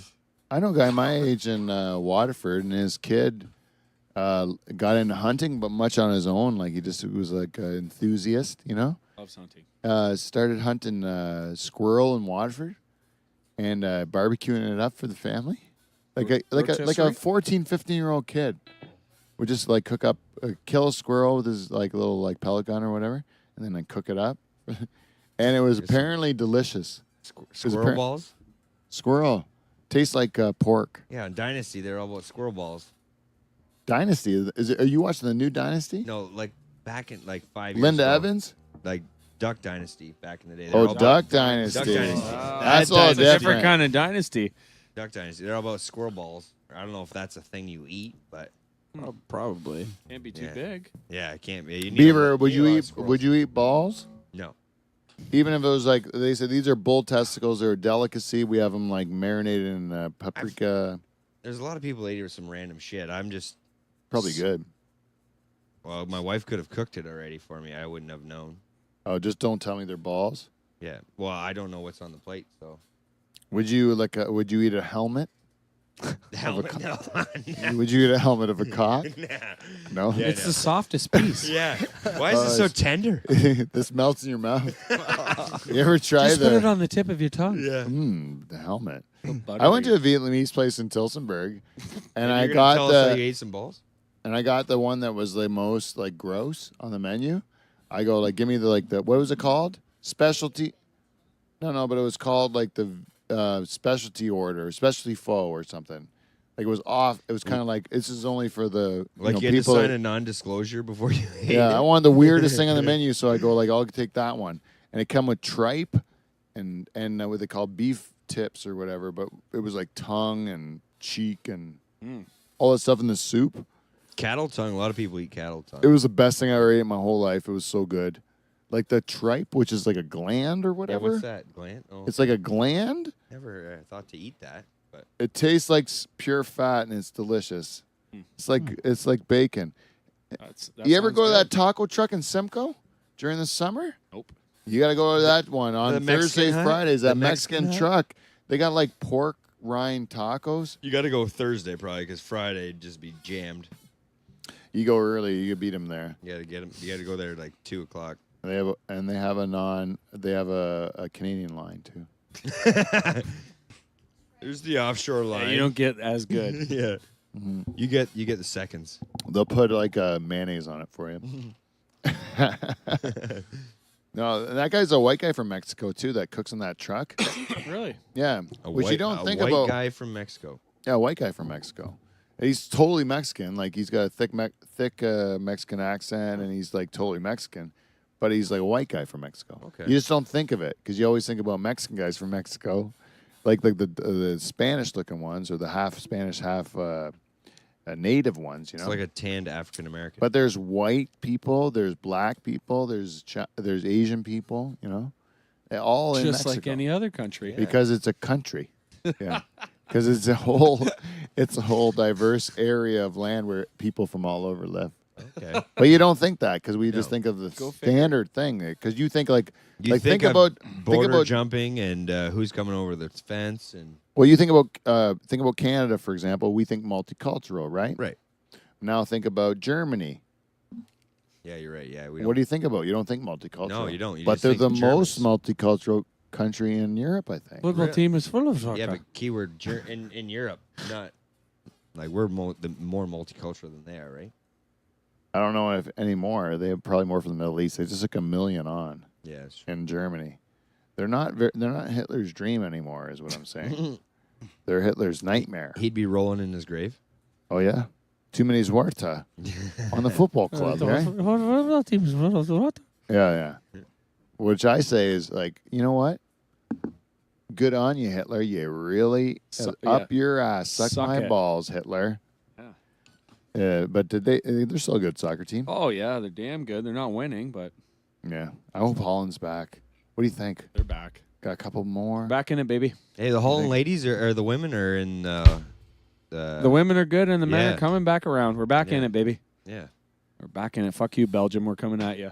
I know a guy my age in Waterford, and his kid got into hunting, but much on his own. Like he was like an enthusiast, you know. Loves hunting. Started hunting squirrel in Waterford and barbecuing it up for the family. Like a 14, 15-year-old kid would just like cook up, kill a squirrel with his like little like pellet gun or whatever, and then like cook it up. And it was apparently delicious. Squirrel balls? Squirrel tastes like pork. Yeah, in Dynasty, they're all about squirrel balls. Dynasty, are you watching the new Dynasty? No, like back in like 5 years Linda ago. Evans? Like Duck Dynasty back in the day. They're all Oh, about- Duck Dynasty. Duck Dynasty. That's all That's a different different. kind of dynasty. Duck Dynasty. They're all about squirrel balls. I don't know if that's a thing you eat, but Oh, probably. Can't be too Yeah. big. yeah, it can't be. You need Beaver, a, would need you a lot of eat? squirrels. Would you eat balls? No. Even if it was like they said, these are bull testicles. They're a delicacy. We have them like marinated in paprika. There's a lot of people that eat it with some random shit. I'm just Probably good. Well, my wife could have cooked it already for me. I wouldn't have known. Oh, just don't tell me they're balls. Yeah. Well, I don't know what's on the plate, so. Would you Would you eat a helmet? The helmet? No. Would you eat a helmet of a cock? Nah. No. Yeah, It's no. the softest piece. Yeah. Why is it so tender? This melts in your mouth. You ever try Just put it the on the tip of your tongue. Yeah. the helmet? I went to a Vietnamese place in Tilsonburg, and I You're gonna got tell us how the. you ate some balls? and I got the one that was the most like gross on the menu. I go like, give me the what was it called? Specialty. No, but it was called like the specialty order, specialty pho or something. Like it was off. It was kind of like this is only for the Like you had to sign a non-disclosure before you ate it. Yeah, I wanted the weirdest thing on the menu, so I go like, I'll take that one. And it come with tripe and what they call beef tips or whatever, but it was like tongue and cheek and all that stuff in the soup. Cattle tongue. A lot of people eat cattle tongue. It was the best thing I ever ate in my whole life. It was so good. Like the tripe, which is like a gland or Yeah, whatever. what's that? Gland? Oh, It's like a gland. never thought to eat that. But It tastes like pure fat and it's delicious. It's like bacon. That You ever sounds go to good. that taco truck in Simcoe during the summer? Nope. You got to go to that one on The Mexican Thursdays, hut? Fridays. The That Mexican Mexican hut? truck. They got like pork rind tacos. you got to go Thursday probably because Friday would just be jammed. You go early, you can beat them there. You got to get them. You got to go there at like 2:00. They have a Canadian line too. There's the offshore Yeah, line. you don't get as good. yeah. You get the seconds. They'll put like mayonnaise on it for you. No, that guy's a white guy from Mexico too that cooks in that truck. Really? Yeah, which you don't think white about. guy from Mexico. Yeah, a white guy from Mexico. He's totally Mexican. Like he's got a thick Mexican accent, and he's like totally Mexican. But he's like a white guy from Mexico. Okay. You just don't think of it because you always think about Mexican guys from Mexico, like the Spanish-looking ones or the half Spanish, half native ones. You know, It's like a tanned African American. but there's white people, there's black people, there's Asian people. You know, they're all in Just Mexico like any other country. because it's a country. Yeah. Because it's a whole diverse area of land where people from all over live. okay. But you don't think that because we just No. think of the Go figure. standard thing. Because you think like You think of about border jumping and who's coming over the fence and well, you think about Canada, for example. We think multicultural, right? right. Now think about Germany. Yeah, you're right. Yeah, we What do you think about? You don't think multicultural. No, you don't. You but just they're think the Germans. most multicultural country in Europe, I think. Football team is full of soccer. Yeah, but keyword in Europe, not like we're more multicultural than they are, right? I don't know if anymore. They have probably more from the Middle East. They just took 1 million on Yeah, it's true. in Germany. They're not Hitler's dream anymore, is what I'm saying. They're Hitler's nightmare. He'd be rolling in his grave. Oh yeah, too many Zwarta on the football club, right? Football team is full of soccer. Yeah. Which I say is like, you know what? Good on you, Hitler. You really up your ass. Suck Suck my it. balls, Hitler. Yeah. But they're still a good soccer team. Oh yeah, they're damn good. They're not winning, but Yeah. I hope Holland's back. What do you think? they're back. Got a couple more? Back in it, baby. Hey, the Holland ladies or the women are in The women are good and the men yeah. are coming back around. We're back in Yeah. it, baby. yeah. We're back in it. Fuck you, Belgium. We're coming at you.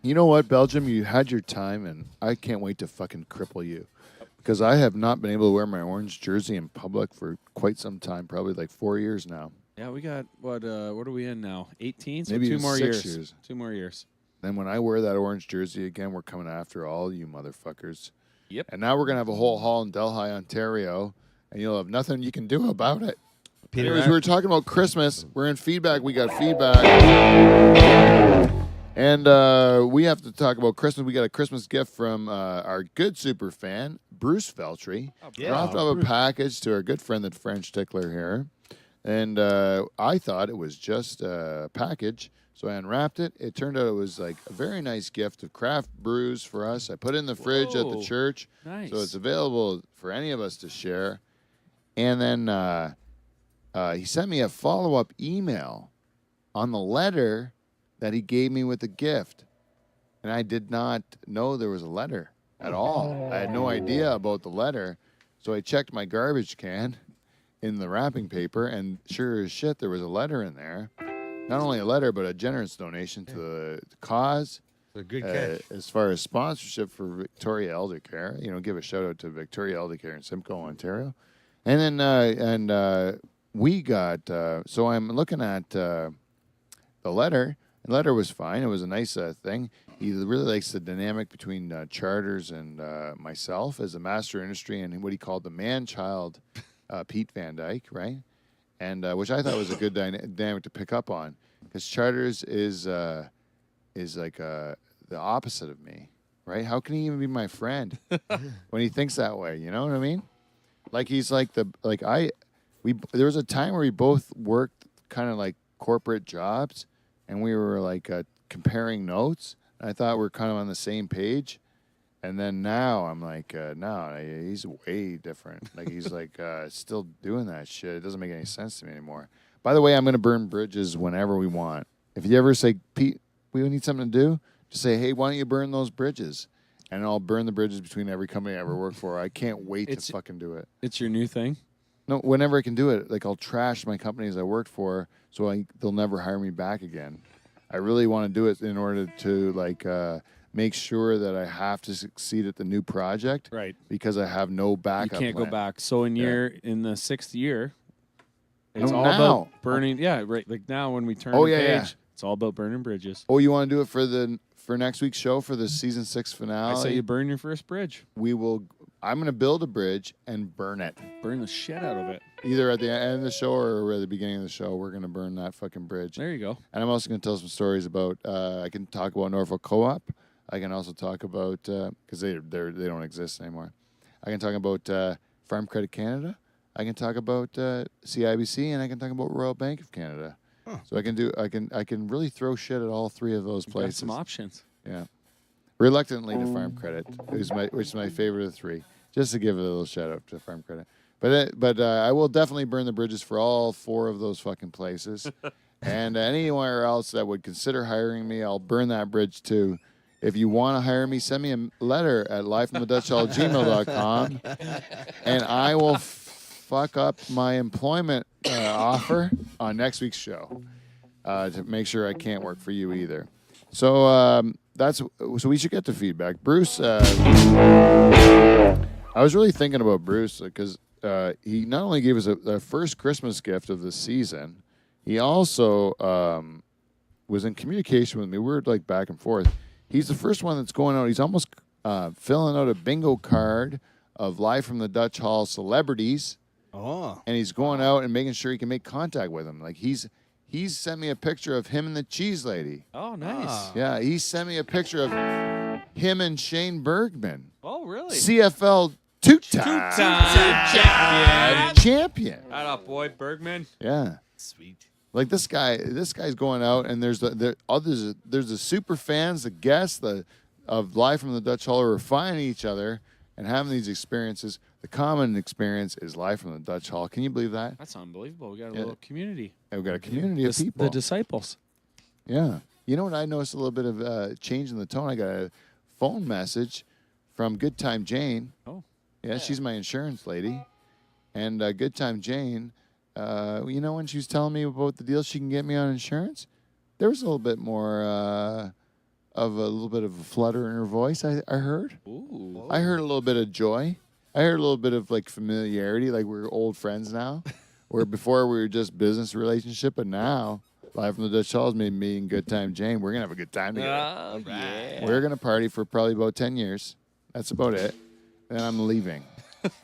You know what, Belgium? You had your time, and I can't wait to fucking cripple you. Because I have not been able to wear my orange jersey in public for quite some time, probably like 4 years now. Yeah, we got what are we in now? 18? So Maybe 2 even more 6 years. years. 2 more years. Then when I wear that orange jersey again, we're coming after all you motherfuckers. Yep. And now we're going to have a whole hall in Delhi, Ontario, and you'll have nothing you can do about it. Peter, Anyways, we were talking about Christmas. We're in feedback. We got feedback. And we have to talk about Christmas. We got a Christmas gift from our good super fan, Bruce Feltry. Dropped off a package to our good friend, the French Tickler here. And I thought it was just a package, so I unwrapped it. It turned out it was like a very nice gift of craft brews for us. I put it in the fridge at the Whoa. church, Nice. so it's available for any of us to share. And then he sent me a follow-up email on the letter that he gave me with the gift. And I did not know there was a letter at all. I had no idea about the letter. So I checked my garbage can in the wrapping paper, and sure as shit, there was a letter in there. Not only a letter, but a generous donation to the cause. a good catch. As far as sponsorship for Victoria Elder Care, give a shout out to Victoria Elder Care in Simcoe, Ontario. And then we got, so I'm looking at the letter. The letter was fine. It was a nice thing. He really likes the dynamic between Charters and myself as a master industry and what he called the man-child Pete Van Dyke, right? and which I thought was a good dynamic to pick up on, because Charters is like the opposite of me, right? How can he even be my friend when he thinks that way? You know what I mean? Like he's like there was a time where we both worked kind of like corporate jobs, and we were like comparing notes. I thought we were kind of on the same page, and then now I'm like, no, he's way different. Like he's like still doing that shit. It doesn't make any sense to me anymore. By the way, I'm gonna burn bridges whenever we want. If you ever say, Pete, we need something to do, just say, hey, why don't you burn those bridges? And I'll burn the bridges between every company I ever worked for. I can't wait to fucking do it. It's your new thing? No, whenever I can do it, like I'll trash my companies I worked for, so they'll never hire me back again. I really want to do it in order to like make sure that I have to succeed at the new project, Right? Because I have no backup. You can't plan. go back. So in the 6th year, it's No, all now. about burning. Yeah, right. Like now when we turn the page, it's all about burning bridges. Oh, you want to do it for next week's show for the season 6 finale? I say you burn your first bridge. I'm going to build a bridge and burn it. Burn the shit out of it. Either at the end of the show or at the beginning of the show, we're going to burn that fucking bridge. There you go. And I'm also going to tell some stories about, I can talk about Norfolk Co-op. I can also talk about, because they don't exist anymore. I can talk about Farm Credit Canada. I can talk about CIBC, and I can talk about Royal Bank of Canada. Huh. So I can really throw shit at all three of those places. Got some options. Yeah. Reluctantly to Farm Credit, which is my favorite of the three. Just to give a little shout out to Farm Credit. But I will definitely burn the bridges for all 4 of those fucking places. And anywhere else that would consider hiring me, I'll burn that bridge too. If you want to hire me, send me a letter at livefromthedutchhall@gmail.com, and I will fuck up my employment offer on next week's show to make sure I can't work for you either. So so we should get the feedback. Bruce, I was really thinking about Bruce because he not only gave us the first Christmas gift of the season, he also was in communication with me. We were like back and forth. He's the first one that's going out. He's almost filling out a bingo card of Live from the Dutch Hall celebrities. Oh. And he's going out and making sure he can make contact with them. Like he's sent me a picture of him and the cheese lady. Oh, nice. Yeah, he sent me a picture of him and Shane Bergman. Oh, really? CFL two-time champion. Shout out, boy, Bergman. Yeah. Sweet. Like this guy's going out, and there's the super fans, the guests, of Live from the Dutch Hall who are finding each other and having these experiences. The common experience is Live from the Dutch Hall. Can you believe that? That's unbelievable. We got a little community. And we've got a community of people. The disciples. Yeah. You know what? I noticed a little bit of change in the tone. I got a phone message from Good Time Jane. Oh. Yeah, she's my insurance lady. And Good Time Jane, you know, when she was telling me about the deal she can get me on insurance, there was a little bit more of a flutter in her voice, I heard. Ooh. I heard a little bit of joy. I heard a little bit of like familiarity, like we're old friends now. Where before we were just business relationship, but now Live from the Dutch Hall has made me and Good Time Jane. We're gonna have a good time together. Oh, yeah. We're gonna party for probably about 10 years. That's about it. Then I'm leaving,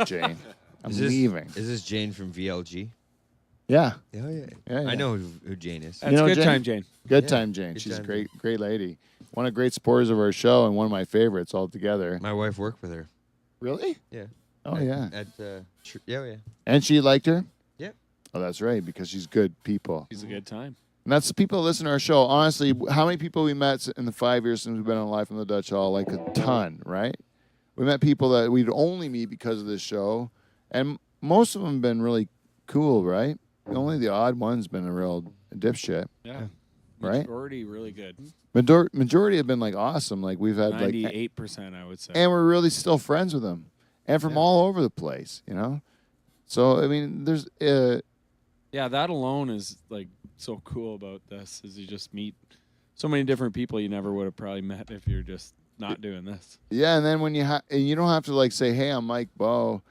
Jane. I'm leaving. Is this Jane from VLG? Yeah. Oh, yeah. Yeah. I know who Jane is. That's You know Good Jane? Time Jane. Good Yeah, Time Jane. Good She's a Time great lady. One of the great supporters of our show and one of my favorites altogether. My wife worked with her. Really? Yeah. Oh, yeah. Yeah. And she liked her? Yeah. Oh, that's right, because she's good people. She's a good time. And that's the people that listen to our show. Honestly, how many people we met in the 5 years since we've been on Live from the Dutch Hall? Like a ton, right? We met people that we'd only meet because of this show. And most of them have been really cool, right? Only the odd one's been a real dipshit. Yeah. Right? Majority really good. Majority have been like awesome. Like we've had 98%, I would say. and we're really still friends with them, and from all over the place, you know. So I mean, there's yeah, that alone is like so cool about this is you just meet so many different people you never would have probably met if you're just not doing this. yeah, and then when and you don't have to like say, hey, I'm Mike Bowe,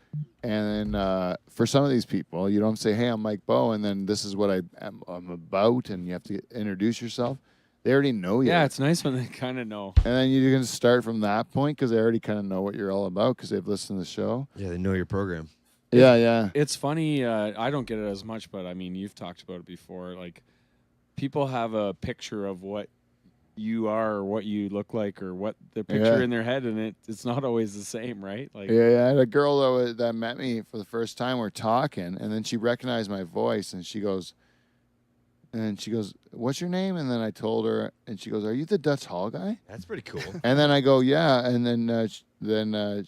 and then for some of these people, you don't say, hey, I'm Mike Bowe, and then this is what I'm about, and you have to introduce yourself. They already know you. Yeah, it's nice when they kind of know. And then you're going to start from that point because they already kind of know what you're all about because they've listened to the show. Yeah, they know your program. Yeah. It's funny. I don't get it as much, but I mean, you've talked about it before. Like, people have a picture of what you are or what you look like or what the picture in their head, and it's not always the same, right? Like, Yeah. I had a girl that met me for the first time. We're talking, and then she recognized my voice, and she goes, "What's your name?" And then I told her, and she goes, "Are you the Dutch Hall guy?" That's pretty cool. And then I go, "Yeah." And then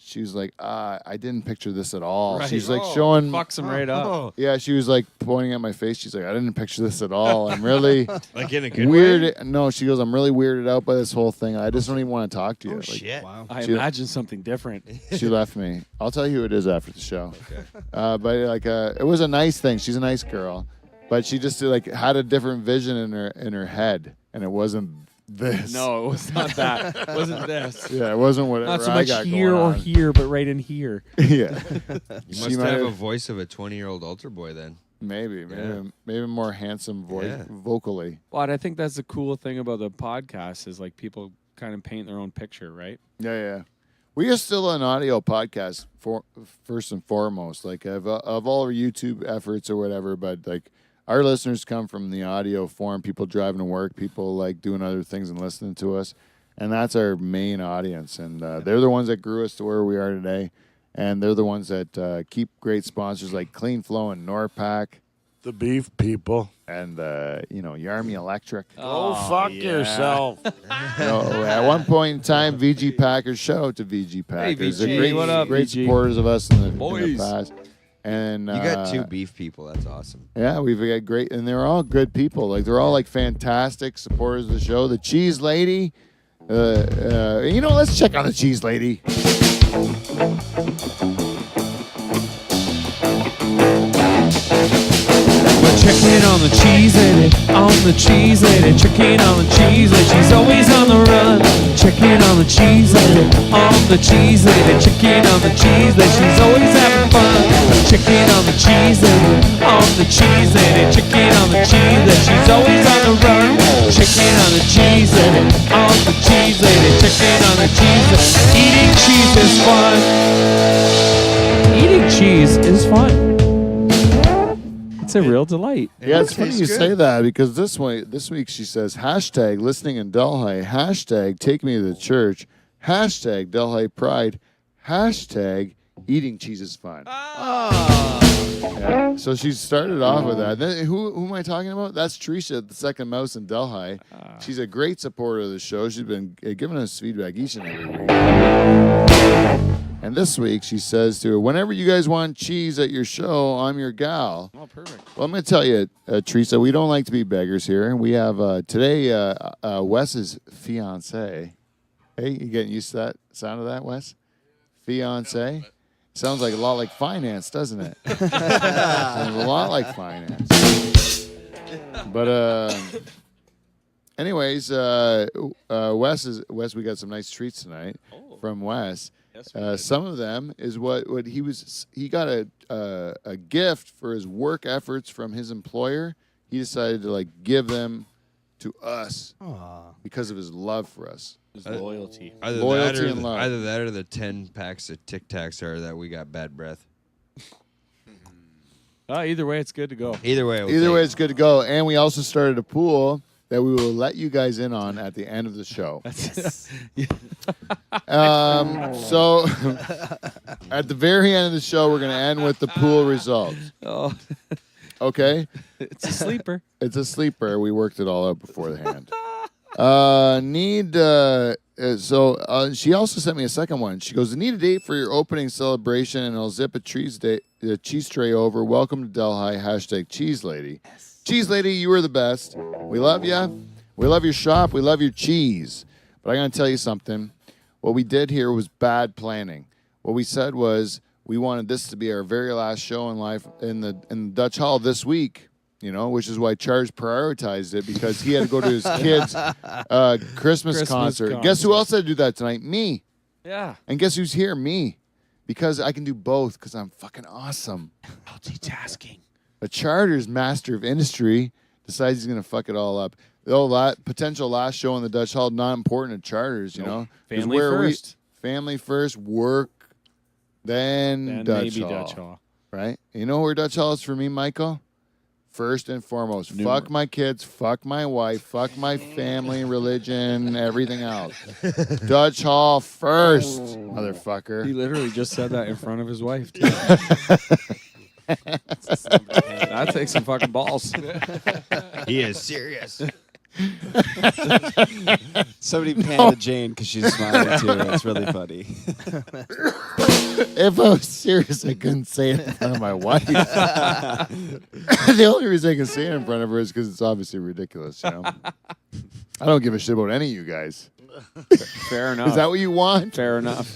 she was like, "I didn't picture this at all." Right. She's like Oh, showing, fucks them right up. yeah. She was like pointing at my face. She's like, "I didn't picture this at all. I'm really Like in a good weird." way? No, she goes, "I'm really weirded out by this whole thing. I just don't even want to talk to you." Oh, Like, shit. Wow. I She- imagine something different. She left me. I'll tell you who it is after the show. Okay. But it was a nice thing. She's a nice girl, but she just like had a different vision in her head, and it wasn't this. No, it was not that. It wasn't this. Yeah, it wasn't whatever Not so I much got here going or on. here, but right in here. Yeah, You She must might have a have- voice of a 20-year-old altar boy then. maybe Yeah. more handsome voice Yeah. vocally. But I think that's the cool thing about the podcast is like people kind of paint their own picture, right? Yeah. We are still an audio podcast first and foremost, like of all our YouTube efforts or whatever. But like our listeners come from the audio form, people driving to work, people like doing other things and listening to us, and that's our main audience. And they're the ones that grew us to where we are today, and they're the ones that keep great sponsors like Clean Flow and Norpac The beef people. and Yarmy Electric. Go fuck yourself. At one point in time, VG Packers, shout out to VG Packers. VG, They're great, what up, great VG? supporters of us in the Boys. past. And You got two beef people. That's awesome. yeah, we've got great, and they're all good people. Like they're all like fantastic supporters of the show. The Cheese Lady, let's check on the Cheese Lady. We're checking on the cheese lady, checking on the cheese lady. She's always on the run. Checking on the cheese lady, checking on the cheese lady. She's always having fun. Checking on the cheese lady, checking on the cheese lady. She's always on the run. Checking on the cheese lady, checking on the cheese lady. Eating cheese is fun. Eating cheese is fun. It's a real delight. Yeah, it's funny tastes you good. say that because this week she says hashtag listening in Delhi, hashtag take me to the church, hashtag Delhi Pride, hashtag eating cheese is fun. Yeah, so she started off with that. Then, who am I talking about? That's Teresa, the second mouse in Delhi. She's a great supporter of the show. She's been giving us feedback each and every week. And this week she says to her, whenever you guys want cheese at your show, I'm your gal. Oh, perfect. Well, I'm going to tell you, Teresa, we don't like to be beggars here. We have today Wes's fiance. Hey, you getting used to that sound of that, Wes? Fiance? Sounds like a lot like finance, doesn't it? Sounds a lot like finance. But anyways, Wes, we got some nice treats tonight from Wes. Yes, we did. Some of them is what he got a gift for his work efforts from his employer. He decided to like give them to us because of his love for us. His loyalty. Either Loyalty that or and love. Either that or the 10 packs of Tic Tacs are that we got bad breath. Either way, it's good to go. Either way, Either way, it's good to go. And we also started a pool that we will let you guys in on at the end of the show. So at the very end of the show, we're going to end with the pool results. Oh, Okay? it's a sleeper. It's a sleeper. We worked it all out beforehand. She also sent me a second one. She goes, need a date for your opening celebration, and I'll zip a cheese tray over. Welcome to Delhi. Hashtag cheese lady. Yes. Cheese lady, you are the best. We love you. We love your shop. We love your cheese. But I'm going to tell you something. What we did here was bad planning. What we said was we wanted this to be our very last show in life in the Dutch Hall this week. Which is why Charles prioritized it because he had to go to his kids' Christmas concert. Guess who else had to do that tonight? Me. Yeah. And guess who's here? Me. Because I can do both because I'm fucking awesome. Multitasking. A Charter's master of industry decides he's going to fuck it all up. Potential last show in the Dutch Hall, not important to Charters, you know? 'Cause Family first. family first, work, then And Dutch maybe Hall. Dutch Hall. right? You know where Dutch Hall is for me, Michael? First and foremost, fuck my kids, fuck my wife, fuck my family, religion, everything else. Dutch Hall first, motherfucker. He literally just said that in front of his wife. Too. That takes some fucking balls. He is serious. Somebody panned to Jane because she's smiling too. It's really funny. If I was serious, I couldn't say it in front of my wife. The only reason I can say it in front of her is because it's obviously ridiculous, you know? I don't give a shit about any of you guys. Fair enough. Is that what you want? Fair enough.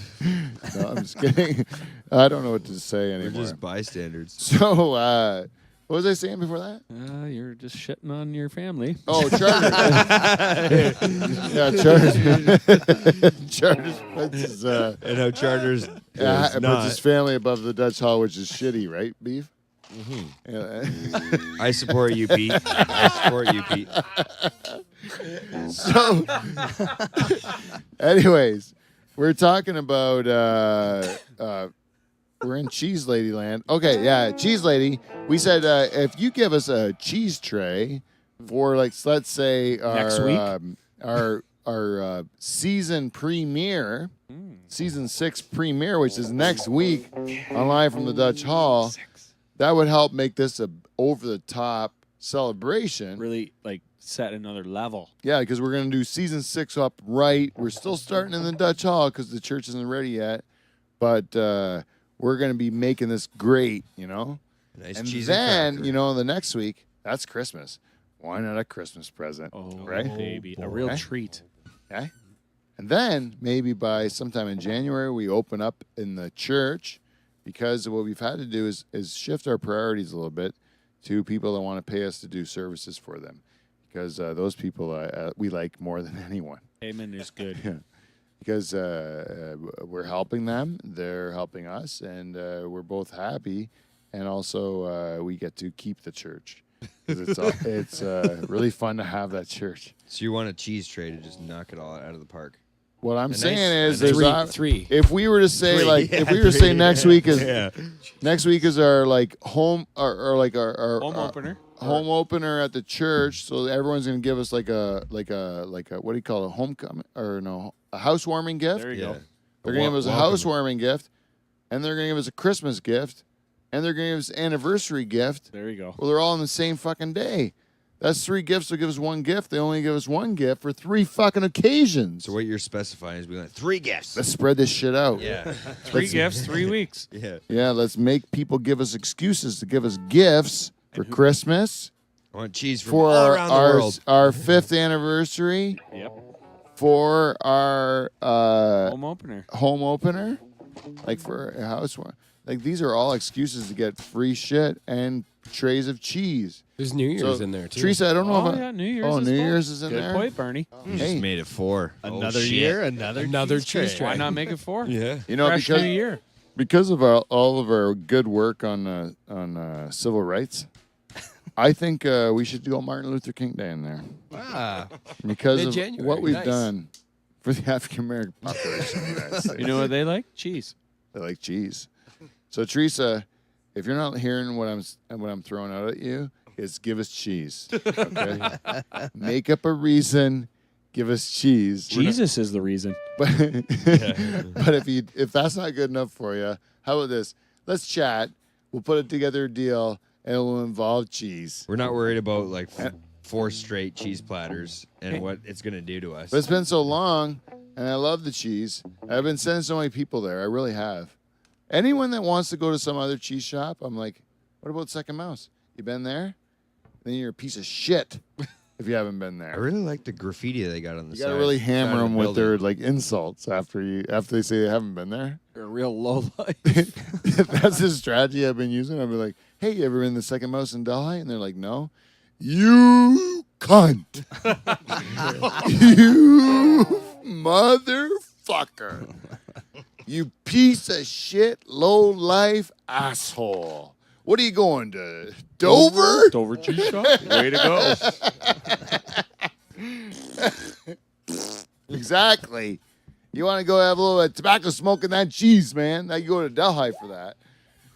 No, I'm just kidding. I don't know what to say We're anymore. just bbystanders. So, what was I saying before that? You're just shitting on your family. Oh, Charters. Yeah, Charters. Charters puts his, And how Charters puts his family above the Dutch Hall, which is shitty, right, Beef? I support you, Pete. I support you, Pete. So, anyways, we're talking about we're in Cheese Lady land. Okay, yeah, Cheese Lady. We said if you give us a cheese tray for like let's say our Next week? Our season premiere, season 6 premiere, which is next week on Live from the Dutch Hall. That would help make this a over the top celebration. Really, like, set another level. Yeah, because we're going to do season 6 up right. We're still starting in the Dutch Hall because the church isn't ready yet. But we're going to be making this great, you know? Nice And cheese then, cracker. you know, the next week, that's Christmas. Why not a Christmas present? Oh, right? baby. A real Okay. treat. Okay. And then maybe by sometime in January, we open up in the church because what we've had to do is shift our priorities a little bit to people that want to pay us to do services for them. Because those people we like more than anyone. Amen is good. Yeah. Because we're helping them, they're helping us, and we're both happy. And also, we get to keep the church. 'Cause it's really fun to have that church. So you want a cheese tray to just knock it all out of the park? What I'm A saying nice- is, a nice there's Three. if we were to say Three, like, yeah, if we were to say three, next yeah. week is Yeah. next week is our like home or like our Home opener. home opener at the church, so everyone's gonna give us like a what do you call it, a homecoming or no, a housewarming gift. There you Yeah. go. They're gonna give us a Welcome. housewarming gift, and they're gonna give us a Christmas gift, and they're gonna give us an anniversary gift. There you go. Well, they're all on the same fucking day. That's 3 gifts. They'll give us 1 gift. They only give us 1 gift for 3 fucking occasions. So what you're specifying is we want 3 gifts. Let's spread this shit out. Yeah. 3 gifts, 3 weeks. Yeah. Yeah, let's make people give us excuses to give us gifts for Christmas, I want cheese from for all around the world. our 5th anniversary, Yep. for our Home opener. home opener, like for a house one. Like these are all excuses to get free shit and trays of cheese. There's New Year's So, in there too. Teresa, I don't know Oh, if I, yeah, New Year's. Oh, is New full. Year's is in Good there? point, Bernie. You Hey. just made it 4. Another shit. year, another cheese tray. Why not make it 4? Yeah. you know, Fresh because New Year. because of all of our good work on civil rights, I think we should do a Martin Luther King Day in there Ah, because of Mid-January, what we've nice. done for the African American population. in the United States. You know what they like? Cheese. They like cheese. So Teresa, if you're not hearing what I'm throwing out at you, is give us cheese. Okay, make up a reason. Give us cheese. Jesus is the reason. But but if that's not good enough for you, how about this? Let's chat. We'll put together a deal, and it will involve cheese. We're not worried about like 4 straight cheese platters and what it's going to do to us. But it's been so long, and I love the cheese. I've been sending so many people there. I really have. Anyone that wants to go to some other cheese shop, I'm like, what about Second Mouse? You been there? Then you're a piece of shit if you haven't been I there. really like the graffiti they got on the You side. gotta really side hammer of the them with building. their like insults after they say they haven't been there. You're a real low life. If that's the strategy I've been using, I'll be like, hey, you ever been to Second Mouse in Delhi? And they're like, no. You cunt. You motherfucker. You piece of shit, low life asshole. What are you going to Dover? Dover cheese shop. Way to go. Exactly. You want to go have a little bit of tobacco smoke in that cheese, man. Now you go to Delhi for that.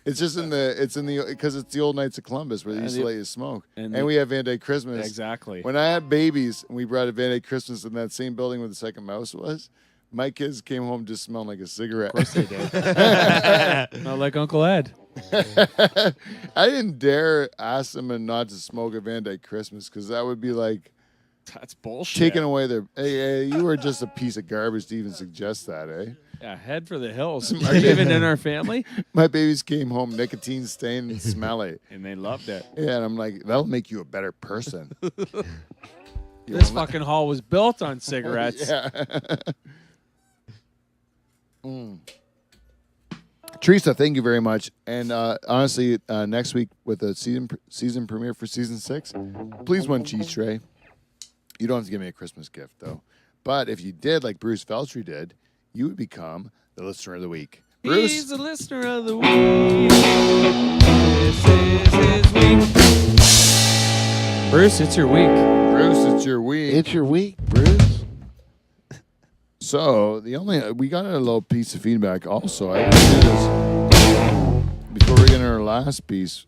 It's just because it's the old Knights of Columbus where they used to let you smoke. And we have Van Day Christmas. Exactly. When I had babies and we brought a Van Day Christmas in that same building where the second mouse was, my kids came home just smelling like a cigarette. Of course they did. Not like Uncle Ed. I didn't dare ask them not to smoke a Van Day Christmas because that would be like That's bullshit. taking away their. Hey, you were just a piece of garbage to even suggest that, eh? Yeah, head for the hills. Are you even in our family? My babies came home nicotine stained and smelly. And they loved it. Yeah, and I'm like, that'll make you a better person. This fucking hall was built on cigarettes. Yeah. Teresa, thank you very much. And honestly, next week with the season premiere for season 6, please one cheese tray. You don't have to give me a Christmas gift though. But if you did, like Bruce Feltry did, you would become the listener of the week. Bruce, He's the listener of the week. This is his week. Bruce, it's your week. Bruce, it's your week. It's your week, Bruce. So we got a little piece of feedback. Also, I want to do this before we get into our last piece.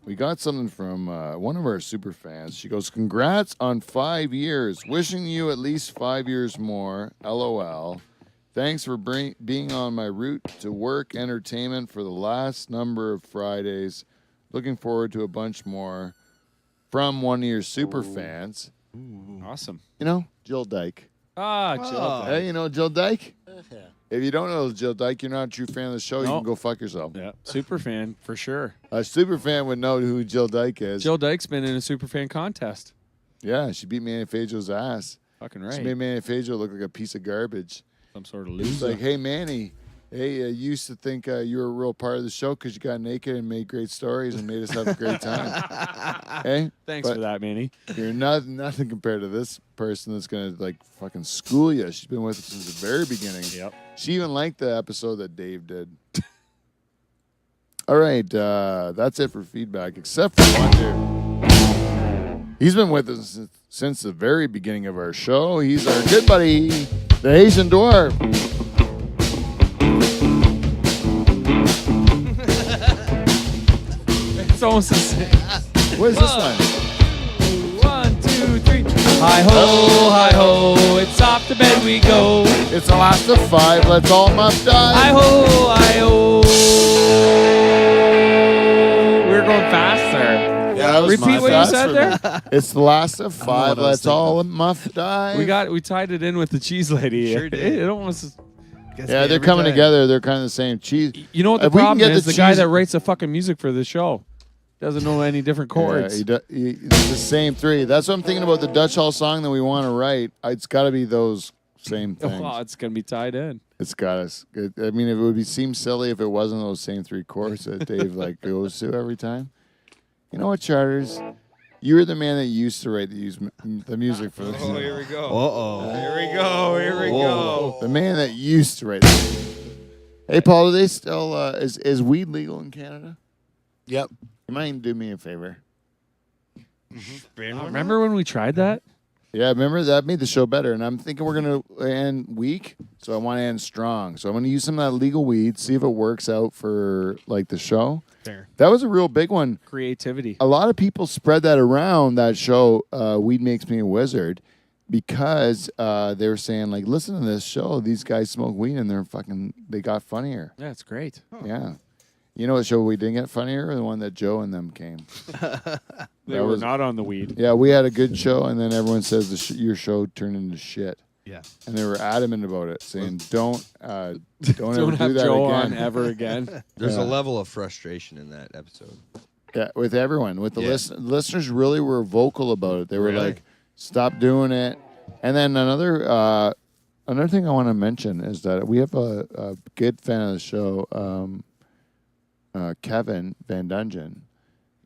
We got something from one of our super fans. She goes, "Congrats on 5 years. Wishing you at least 5 years more. LOL. Thanks for being on my route to work entertainment for the last number of Fridays. Looking forward to a bunch more." From one of your super fans. Awesome. You know, Jill Dyke. Jill. Hey, you know Jill Dyke? If you don't know Jill Dyke, you're not a true fan of the show. You No. can go fuck yourself. Yeah, super fan for sure. A super fan would know who Jill Dyke is. Jill Dyke's been in a super fan contest. Yeah, she beat Manny Fajo's ass. Fucking She right. made Manny Fajo look like a piece of garbage. Some sort of She's loser. like, hey, Manny, hey, you used to think you were a real part of the show because you got naked and made great stories and made us have a great time. Hey? Thanks But for that, Manny. You're nothing compared to this person that's going to, like, fucking school you. She's been with us since the very beginning. Yep. She even liked the episode that Dave did. All right, that's it for feedback, except for one dude. He's been with us since the very beginning of our show. He's our good buddy, the Asian Dwarf. It's almost the same. What is this one? 1, 2, 3. Hi ho, it's off to bed we go. It's the last of 5. Let's all must die. Hi ho. We're going faster. Yeah, that was Repeat my what you fast said for there. me. It's the last of 5. what I was Let's thinking all must die. We tied it in with the cheese lady. Sure did. It almost. Yeah, they're coming together. They're kind of the same. Cheese. You know what the If we can problem get is? the The guy cheese- that writes the fucking music for the show doesn't know any different chords. Yeah, it's the same 3. That's what I'm thinking about the Dutch Hall song that we want to write. It's got to be those same things. Oh, it's gonna be tied in. It's got us. I mean, it would seem silly if it wasn't those same 3 chords that Dave goes to every time. You know what, Charters? You were the man that used to write the music for this. Oh, here we go. Uh-oh. Here we go. Here we go. The man that used to write. Hey, Paul, do they still is weed legal in Canada? Yep. You might do me a favor. Remember when we tried that? Yeah, remember that made the show better. And I'm thinking we're gonna end weak, so I want to end strong. So I'm gonna use some of that legal weed, see if it works out for like the show. Fair. That was a real big one. Creativity. A lot of people spread that around that show. Weed makes me a wizard, because they were saying like, listen to this show. These guys smoke weed and they got funnier. Yeah, it's great. Yeah. You know what show we didn't get funnier? The one that Joe and them came. They were not on the weed. Yeah, we had a good show, and then everyone says your show turned into shit. Yeah. And they were adamant about it, saying don't ever Don't do have that Joe again. on ever again. There's Yeah. a level of frustration in that episode. Yeah, with everyone, with the Yeah. listeners, really were vocal about it. They were Really? like, "Stop doing it." And then another thing I want to mention is that we have a good fan of the show, Kevin Van Dungen.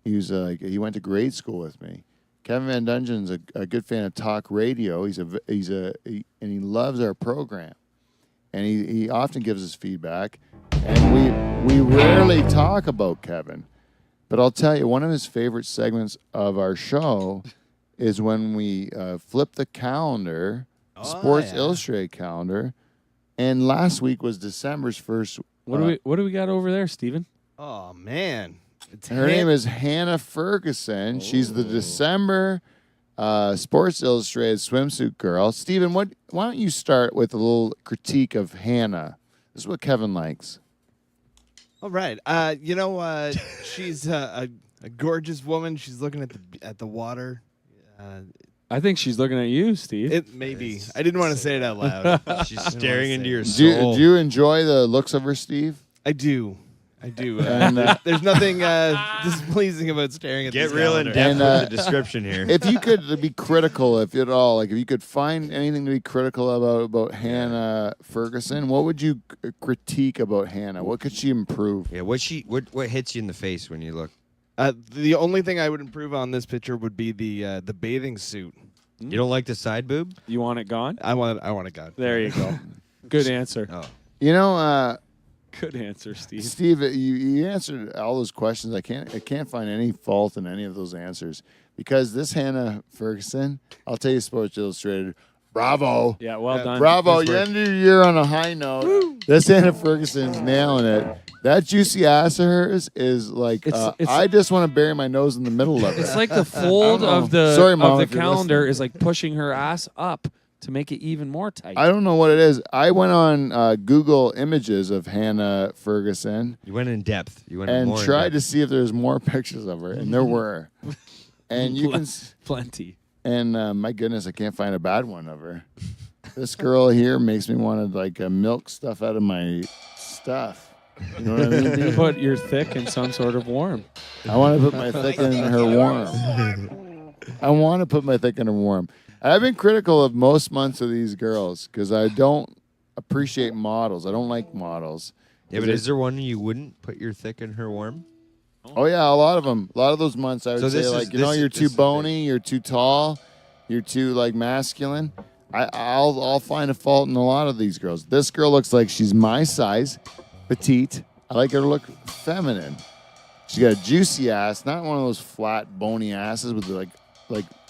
He went to grade school with me. Kevin Van Dungen's a good fan of talk radio. And he loves our program, and he often gives us feedback. And we rarely talk about Kevin, but I'll tell you, one of his favorite segments of our show is when we flip the calendar, Sports Illustrated calendar, and last week was December's first. What do we got over there, Steven? Oh man, it's Her name is Hannah Ferguson. She's the December Sports Illustrated swimsuit girl. Steven, why don't you start with a little critique of Hannah? This is what Kevin likes. All right. She's a gorgeous woman. She's looking at the water. I think she's looking at you, Steve. It maybe. I didn't want to say it out loud. She's staring into your Do soul. you enjoy the looks of her, Steve? I do. And, there's nothing displeasing about staring at Get this real in calendar. depth And, with the description here. if you could be critical, if at all, like if you could find anything to be critical about Hannah Ferguson, what would you critique about Hannah? What could she improve? Yeah, what hits you in the face when you look? The only thing I would improve on this picture would be the bathing suit. You don't like the side boob? You want it gone? I want it gone. There you go. Good answer. Oh. You know, Good answer, Steve. Steve, you answered all those questions. I can't find any fault in any of those answers because this Hannah Ferguson, I'll tell you, Sports Illustrated, bravo. Yeah, well done. Bravo, you ended your year on a high note. Woo. This Hannah Ferguson's nailing it. That juicy ass of hers is like, It's- I just want to bury my nose in the middle of it. It's like the fold of the Sorry, Mom, of if the you're calendar listening. is like pushing her ass up to make it even more tight. I don't know what it is. I went on Google Images of Hannah Ferguson You went in depth. You went and more tried to in see if there's more pictures of her, and there were. And you can, Plenty. and my goodness, I can't find a bad one of her. This girl here makes me want to like milk stuff out of my stuff. You know what I mean? You put your thick in some sort of warm. I want to put my thick in her warm. I want to put my thick in her warm. I've been critical of most months of these girls because I don't appreciate models. I don't like models. Yeah, but is there one you wouldn't put your thick in her warm? Oh yeah, a lot of them. A lot of those months I would So say this is- like, this is- you're this too is the bony, you're too tall, you're too like masculine. I'll find a fault in a lot of these girls. This girl looks like she's my size, petite. I like her to look feminine. She's got a juicy ass, not one of those flat bony asses with like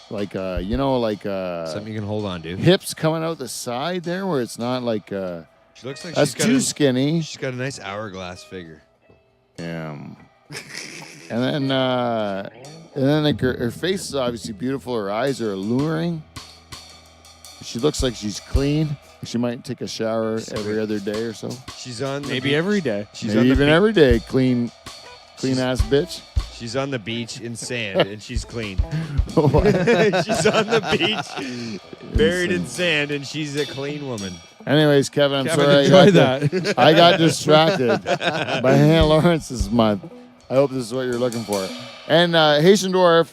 Something you can hold on to. hips coming out the side there where it's not like She looks like that's too skinny. She's got a nice hourglass figure. And then like her face is obviously beautiful. Her eyes are alluring. She looks like she's clean. She might take a shower every other day or so. She's on the Maybe beach. every day. She's Maybe on the even beach. every day. Clean ass bitch. She's on the beach in sand and she's clean. She's on the beach, buried in sand, and she's a clean woman. Anyways, Kevin, I'm Kevin, sorry. enjoy that. I got distracted by Hannah Lawrence this month. I hope this is what you're looking for. And Haitian Dwarf,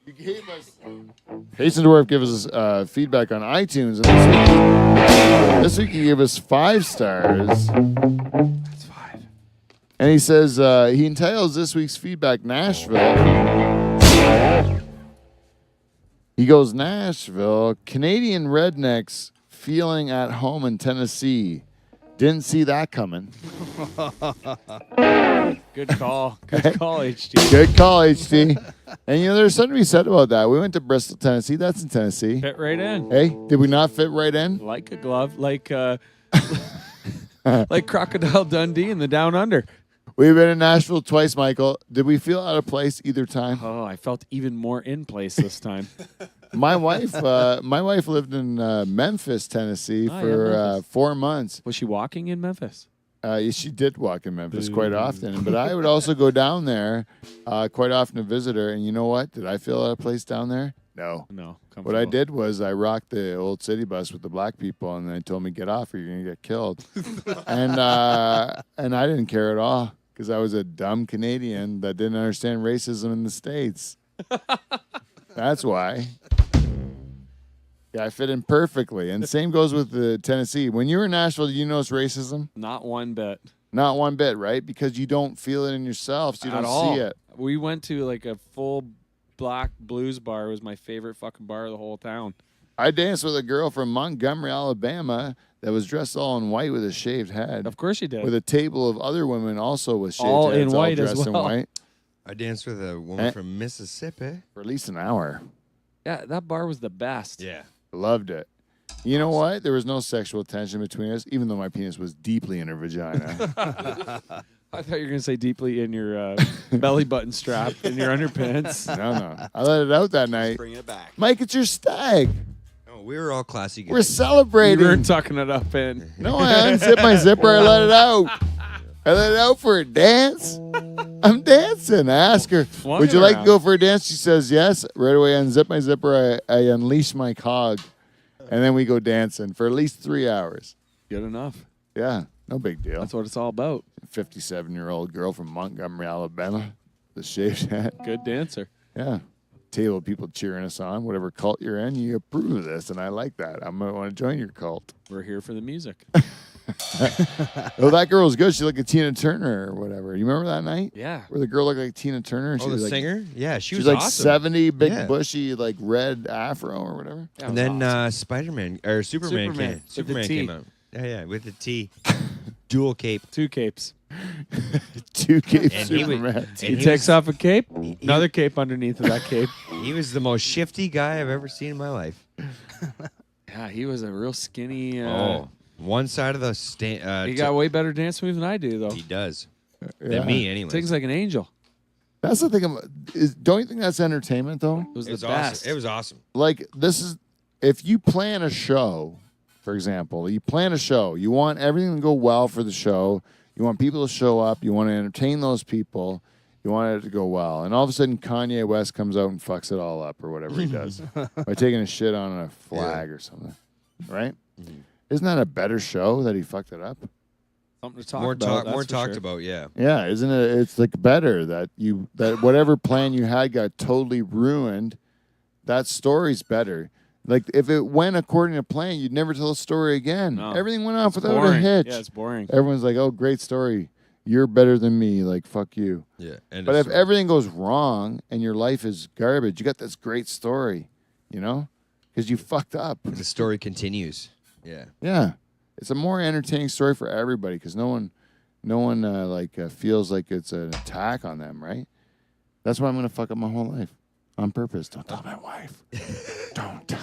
Haitian Dwarf gave us feedback on iTunes. And this week he gave us 5 stars. That's 5. And he says he entitles this week's feedback Nashville. He goes, Nashville, Canadian rednecks feeling at home in Tennessee. Didn't see that coming. Good call. Good call, HT. Good call, HT. And there's something to be said about that. We went to Bristol, Tennessee. That's in Tennessee. Fit right in. Hey, did we not fit right in? Like a glove. Like like Crocodile Dundee in the Down Under. We've been in Nashville twice, Michael. Did we feel out of place either time? Oh, I felt even more in place this time. My wife lived in Memphis, Tennessee Oh, yeah, for Memphis. 4 months. Was she walking in Memphis? She did walk in Memphis quite often, but I would also go down there quite often to visit her. And you know what? Did I feel out of place down there? No. No. What I did was I rocked the old city bus with the black people, and they told me, "Get off, or you're gonna get killed." and I didn't care at all because I was a dumb Canadian that didn't understand racism in the States. That's why. Yeah, I fit in perfectly. And same goes with the Tennessee. When you were in Nashville, did you notice racism? Not one bit. Not one bit, right? Because you don't feel it in yourself, so you At don't all. see it. We went to like a full black blues bar. It was my favorite fucking bar of the whole town. I danced with a girl from Montgomery, Alabama that was dressed all in white with a shaved head. Of course you did. With a table of other women also with shaved All in heads, white all as dressed in well. white I danced with a woman from Mississippi. for at least an hour. Yeah, that bar was the best. Yeah. Loved it. You know what? There was no sexual tension between us, even though my penis was deeply in her vagina. I thought you were gonna say deeply in your belly button strap in your underpants. No. I let it out that night. Bringing it back. Mike, it's your stag. Oh, we were all classy guys. We're You celebrating. weren't tucking it up in. No, I unzipped my zipper. I let it out. I let it out for a dance. I'm dancing. I ask her, Flung would it you like to around. go for a dance? She says yes. Right away, I unzip my zipper. I unleash my cog. And then we go dancing for at least 3 hours. Good enough. Yeah, no big deal. That's what it's all about. 57-year-old girl from Montgomery, Alabama. The shaved head. Good dancer. Yeah. Table of people cheering us on. Whatever cult you're in, you approve of this. And I like that. I might want to join your cult. We're here for the music. Oh, that girl was good. She looked like Tina Turner or whatever. You remember that night? Yeah. Where the girl looked like Tina Turner? Oh, the was like, singer? Yeah, she She was was like awesome. 70, big Yeah. bushy, like red afro or whatever. That And was then awesome. Superman or Superman, Superman. came. With the Superman T. came out. Yeah, with the T. Dual cape. 2 capes. 2 cape And he was- Superman. and He he takes was- off a cape, another cape underneath of that cape. He was the most shifty guy I've ever seen in my life. Yeah, he was a real skinny. One side of the stand. He got way better dance moves than I do, though. He does. Yeah. Than me, anyway. Things like an angel. That's the thing. Don't you think that's entertainment, though? It was It was the best. awesome. It was awesome. Like, this is, if you plan a show, for example, you plan a show, you want everything to go well for the show, you want people to show up, you want to entertain those people, you want it to go well. And all of a sudden, Kanye West comes out and fucks it all up or whatever he does by taking a shit on a flag or something. Right? Isn't that a better show that he fucked it up? Something to talk More about. talk. that's More for talked sure. about. Yeah. Yeah, isn't it? It's like better that whatever plan you had got totally ruined. That story's better. Like if it went according to plan, you'd never tell a story again. No. Everything went off It's without a boring. hitch. Yeah, it's boring. Everyone's like, "Oh, great story. You're better than me." Like, fuck you. Yeah. But if everything goes wrong and your life is garbage, you got this great story, because you fucked up. the story continues. Yeah. Yeah, it's a more entertaining story for everybody because no one feels like it's an attack on them, right? That's why I'm gonna fuck up my whole life on purpose. Don't tell my wife. Don't tell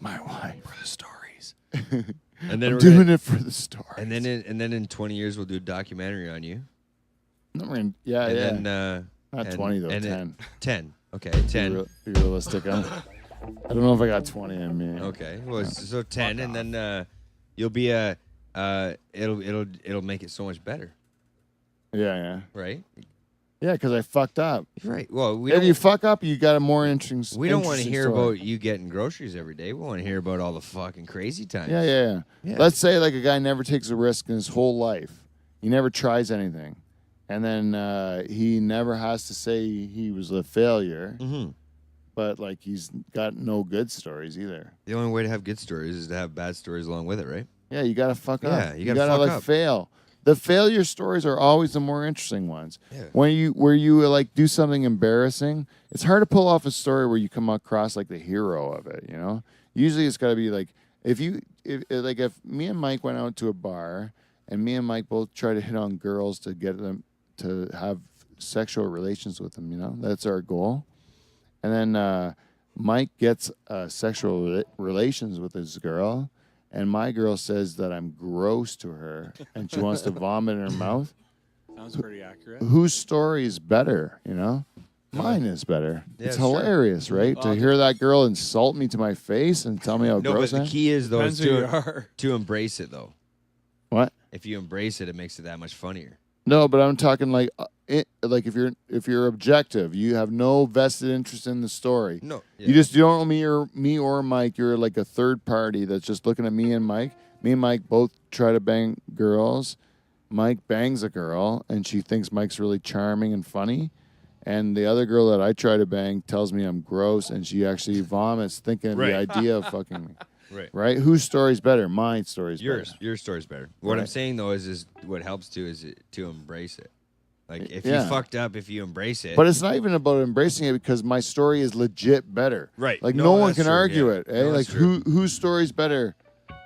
my wife. For the stories. And then I'm we're doing gonna- it for the story. And then in 20 years we'll do a documentary on you. Yeah, yeah. And then Not and- 20 though. and 10. 10. Okay, Be 10. Be realistic. I don't know if I got 20 in me. Okay. Well, so 10, and then you'll be it'll make it so much better, Yeah. right? Yeah, because I fucked up. Right. Well, If you fuck up, you got a more interesting. we don't want to interesting hear story. about you getting groceries every day. We want to hear about all the fucking crazy times. Yeah. Yeah. Let's say like a guy never takes a risk in his whole life. He never tries anything, and then he never has to say he was a failure. Mm-hmm. But like he's got no good stories either. The only way to have good stories is to have bad stories along with it, right? Yeah, you gotta fuck up. Yeah, you gotta fuck like up. fail. The failure stories are always the more interesting ones. Yeah. Where you like do something embarrassing, it's hard to pull off a story where you come across like the hero of it. Usually it's got to be like if me and Mike went out to a bar and me and Mike both try to hit on girls to get them to have sexual relations with them. That's our goal. And then Mike gets sexual relations with his girl, and my girl says that I'm gross to her, and she wants to vomit in her mouth. Sounds pretty accurate. Whose story is better? Mine is better. Yeah, it's sure. hilarious, right? To hear that girl insult me to my face and tell me how No, but gross I the am. key is though is Depends who you are. to embrace it though. What? If you embrace it, it makes it that much funnier. No, but I'm talking like if you're objective, you have no vested interest in the story. No. You don't know me or Mike. You're like a third party that's just looking at me and Mike. Me and Mike both try to bang girls. Mike bangs a girl, and she thinks Mike's really charming and funny. And the other girl that I try to bang tells me I'm gross, and she actually vomits thinking of the Right. idea of fucking me. Right. Right? Whose story's better? Mine story's Yours. better. Your story's better. What I'm Right. saying though is what helps too is to embrace it. Like if Yeah. you fucked up, if you embrace it. But it's not even about embracing it because my story is legit better. Right. Like No, no one that's can true, argue yeah. it. Eh? No, Like that's true. whose story's better?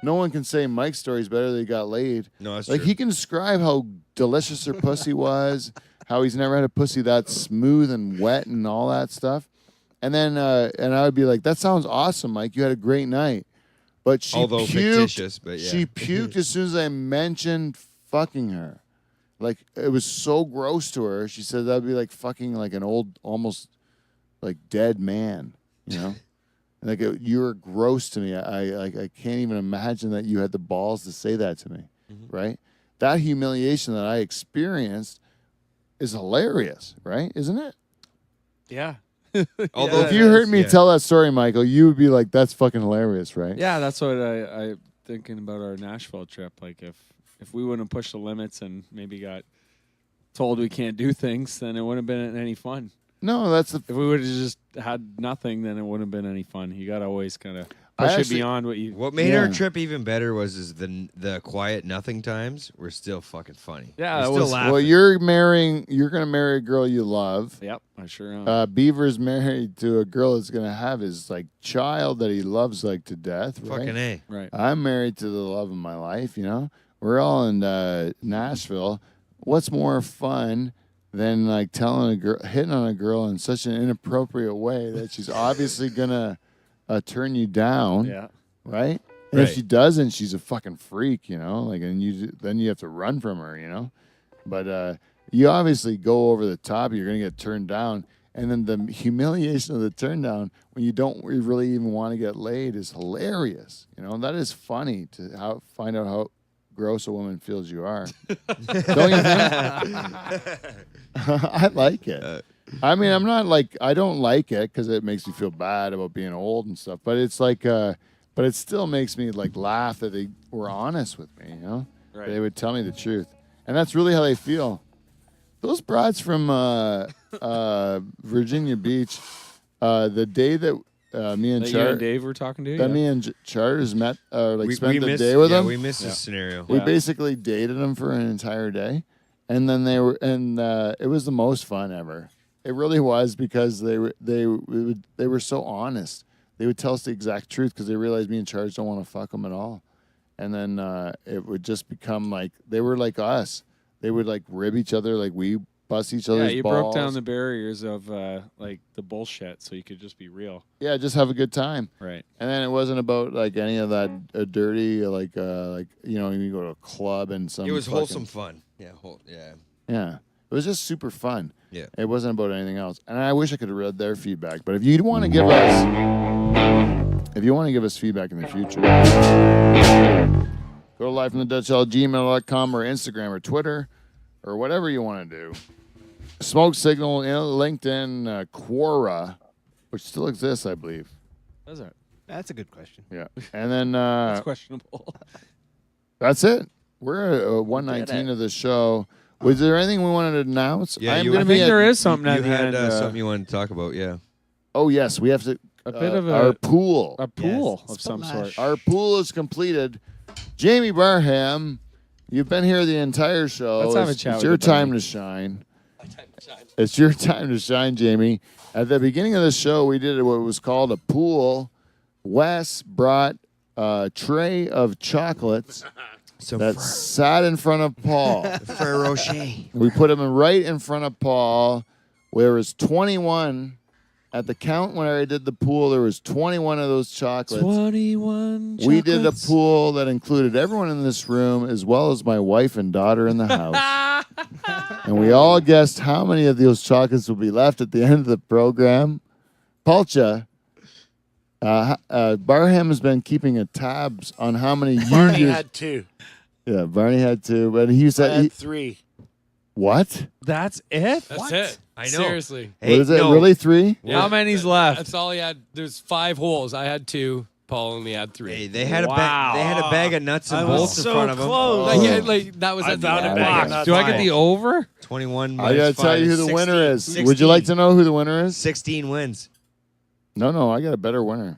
No one can say Mike's story's better that he got laid. No, that's Like true. he can describe how delicious her pussy was, how he's never had a pussy that smooth and wet and all that stuff. And then and I would be like, that sounds awesome, Mike. You had a great night. But she Although puked. fictitious, but yeah. She puked as soon as I mentioned fucking her. Like, it was so gross to her. She said that'd be like fucking like an old, almost like dead man, you know? Like, you were gross to me. I can't even imagine that you had the balls to say that to me, right? That humiliation that I experienced is hilarious, right? Isn't it? Yeah. Although If you heard me tell that story, Michael, you would be like, "That's fucking hilarious," right? Yeah, that's what I thinking about our Nashville trip. Like if we wouldn't have pushed the limits and maybe got told we can't do things, then it wouldn't have been any fun. No, that's the. If we would have just had nothing, then it wouldn't have been any fun. You got to always kind of push it beyond what you. What made our trip even better was the quiet nothing times were still fucking funny. Yeah, we're still laughing. Well, you're gonna marry a girl you love. Yep, I sure am. Beaver's married to a girl that's gonna have his like child that he loves like to death. Right? Fucking A. Right. I'm married to the love of my life. You know, we're all in Nashville. What's more fun than like hitting on a girl in such an inappropriate way that she's obviously gonna turn you down? Yeah. Right. And if she doesn't, she's a fucking freak, you know. Like, and then you have to run from her, you know. But you obviously go over the top. You're gonna get turned down, and then the humiliation of the turn down when you don't really even want to get laid is hilarious. You know, that is funny to find out how gross a woman feels you are. Don't you think? I like it. I mean, I'm not like, I don't like it because it makes me feel bad about being old and stuff. But it's like, but it still makes me like laugh that they were honest with me. You know, Right. They would tell me the truth, and that's really how they feel. Those broads from Virginia Beach, the day that me and That you and Dave were talking to. that Yeah. me and Charters met, spent the missed, day with them. We missed this scenario. We Yeah. basically dated them for an entire day, and then it was the most fun ever. It really was because they were so honest. They would tell us the exact truth because they realized me and Charles don't want to fuck them at all, and then it would just become like they were like us. They would like rib each other, like we bust each other's Yeah, you balls. broke down the barriers of like the bullshit, so you could just be real. Yeah, just have a good time. Right. And then it wasn't about like any of that dirty like you know, you go to a club and some. It was fucking- wholesome fun. Yeah, Yeah, it was just super fun. Yeah. It wasn't about anything else. And I wish I could have read their feedback. But if you want to give us feedback in the future, go to livefromthedutchhall@gmail.com or Instagram or Twitter or whatever you want to do. Smoke Signal, LinkedIn, Quora, which still exists, I believe. Does it? That's a good question. Yeah. And then That's questionable. that's it. We're at 119 of the show. Was there anything we wanted to announce? Yeah, I'm you- gonna I be think at- there is something You at the had end. something you wanted to talk about, yeah. Oh, yes. We have to. A bit of our a pool. pool Yes, of some splash. sort. Our pool is completed. Jamie Barham, you've been here the entire show. Let's have a It's- chat It's with your you, time buddy. to shine. It's your time to shine, Jamie. At the beginning of the show, we did what was called a pool. Wes brought a tray of chocolates that sat in front of Paul. Ferrero Rocher. We put them right in front of Paul. There was 21. At the count when I did the pool, there was 21 of those chocolates. 21 We did a pool that included everyone in this room as well as my wife and daughter in the house. And we all guessed how many of those chocolates will be left at the end of the program. Palcha, Barham has been keeping a tabs on how many Barney users. had 2. Yeah, Barney had 2, but he I said, had 3. what? That's it? That's it. I know. Seriously. What is it, really 3? How many's left? That's all he had. There's 5 holes. I had 2. Paul only had 3. Hey, they had Wow. they had a bag of nuts and I was bolts in so front of them. close. Like, yeah, like that was I at the found end. a bag of Do nuts. Do I get the over? 21 I gotta tell you who the winner is. 16. Would you like to know who the winner is? 16 wins. No, I got a better winner.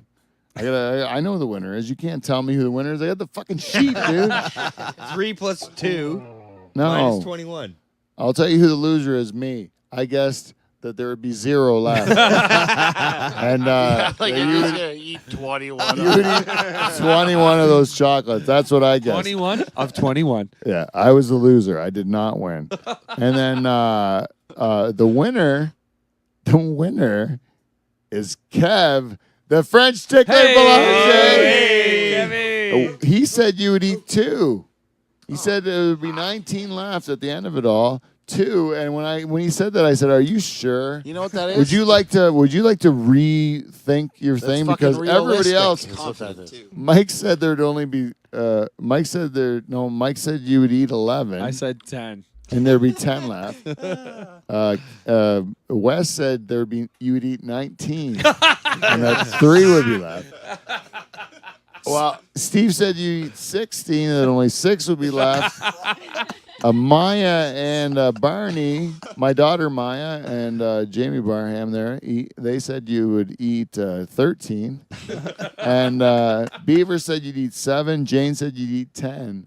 I know who the winner is. You can't tell me who the winner is. I got the fucking sheet, dude. 3 plus 2 No, minus 21. I'll tell you who the loser is. Me. I guessed that there would be 0 left, and Like that you're you just would, gonna eat 21. you would eat 21 of those chocolates. That's what I guessed. 21 of 21. Yeah, I was the loser. I did not win. And then the winner is Kev, the French tickler Boulanger. Kevin. He said you would eat 2. He said there would be 19 left at the end of it all. 2, and when he said that, I said, "Are you sure? You know what that is? Would you like to rethink your That's thing fucking because everybody realistic, else?" is what that is. Mike said there'd only be. Mike said you would eat 11. I said 10. And there'd be 10 left. Wes said you would eat 19, and that 3 would be left. Well, Steve said you eat 16, and that only 6 would be left. Maya and Barney, my daughter Maya and Jamie Barham they said you would eat 13. And Beaver said you'd eat 7. Jane said you'd eat 10.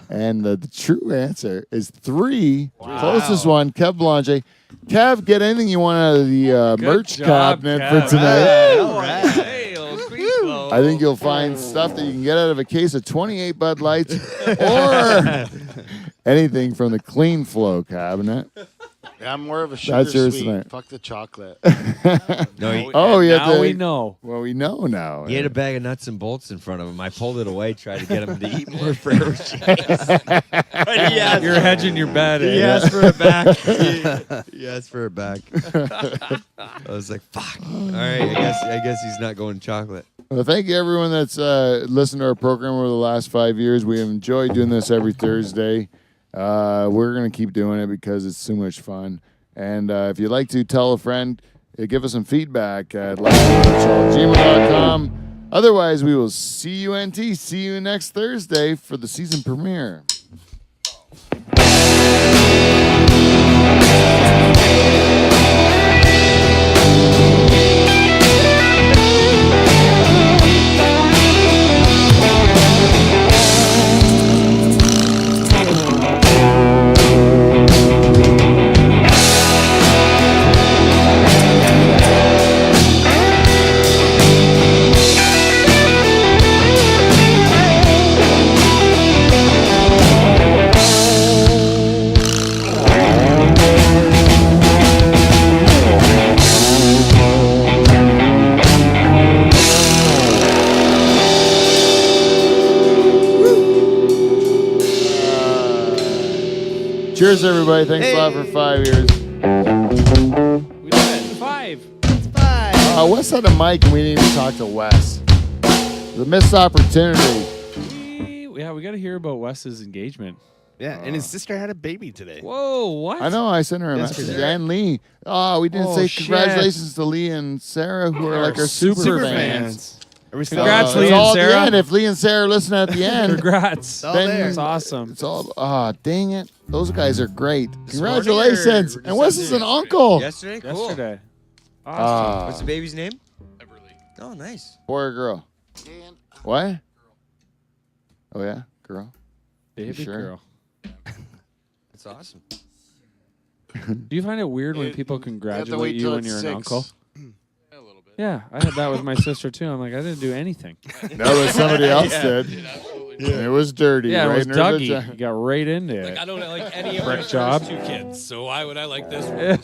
And the true answer is 3. Wow. Closest one, Kev Belanger. Kev, get anything you want out of the merch job, cabinet Kev. for tonight. All right. I think you'll find stuff that you can get out of a case of 28 Bud Lights or anything from the Clean Flow cabinet. Yeah, I'm more of a sugar That's yours sweet. tonight. Fuck the chocolate. Yeah. Now we know. Well, we know now. He had a bag of nuts and bolts in front of him. I pulled it away, tried to get him to eat more Ferrero Shakes. But he asked, You're hedging your bet. he asked for it back. He asked for it back. I was like, fuck. All right, I guess he's not going chocolate. Well, thank you, everyone that's listened to our program over the last 5 years. We have enjoyed doing this every Thursday. We're going to keep doing it because it's so much fun. And if you'd like to tell a friend, give us some feedback at gmail.com. Otherwise, we will see you next Thursday for the season premiere. Cheers, everybody. Thanks a lot for 5 years. We did it. 5. Wes had a mic, and we didn't even talk to Wes. The missed opportunity. We got to hear about Wes's engagement. Yeah, and his sister had a baby today. Whoa, what? I know. I sent her a message. Yesterday. And Lee. Oh, we didn't say shit. congratulations to Lee and Sarah, who are like our super fans. Are we still Congrats, Lee It's and all at the Sarah. end. If Lee and Sarah listen at the end, Congrats. all then there. That's awesome. it's all. Dang it. Those guys are great. This morning Congratulations. or And Wes is an yesterday? uncle. Yesterday? Cool. Yesterday. Awesome. What's the baby's name? Oh, nice. Boy or girl? What? Oh, yeah? Girl? Baby sure? girl. That's awesome. Do you find it weird when people wait congratulate you till when it's you're an 6. uncle? Yeah, I had that with my sister too. I'm like, I didn't do anything. That was somebody else did. It was dirty. Yeah, it right was in her Dougie. vagina. You got right into it. I don't like any of Brick my job. first 2 kids, so why would I like this one?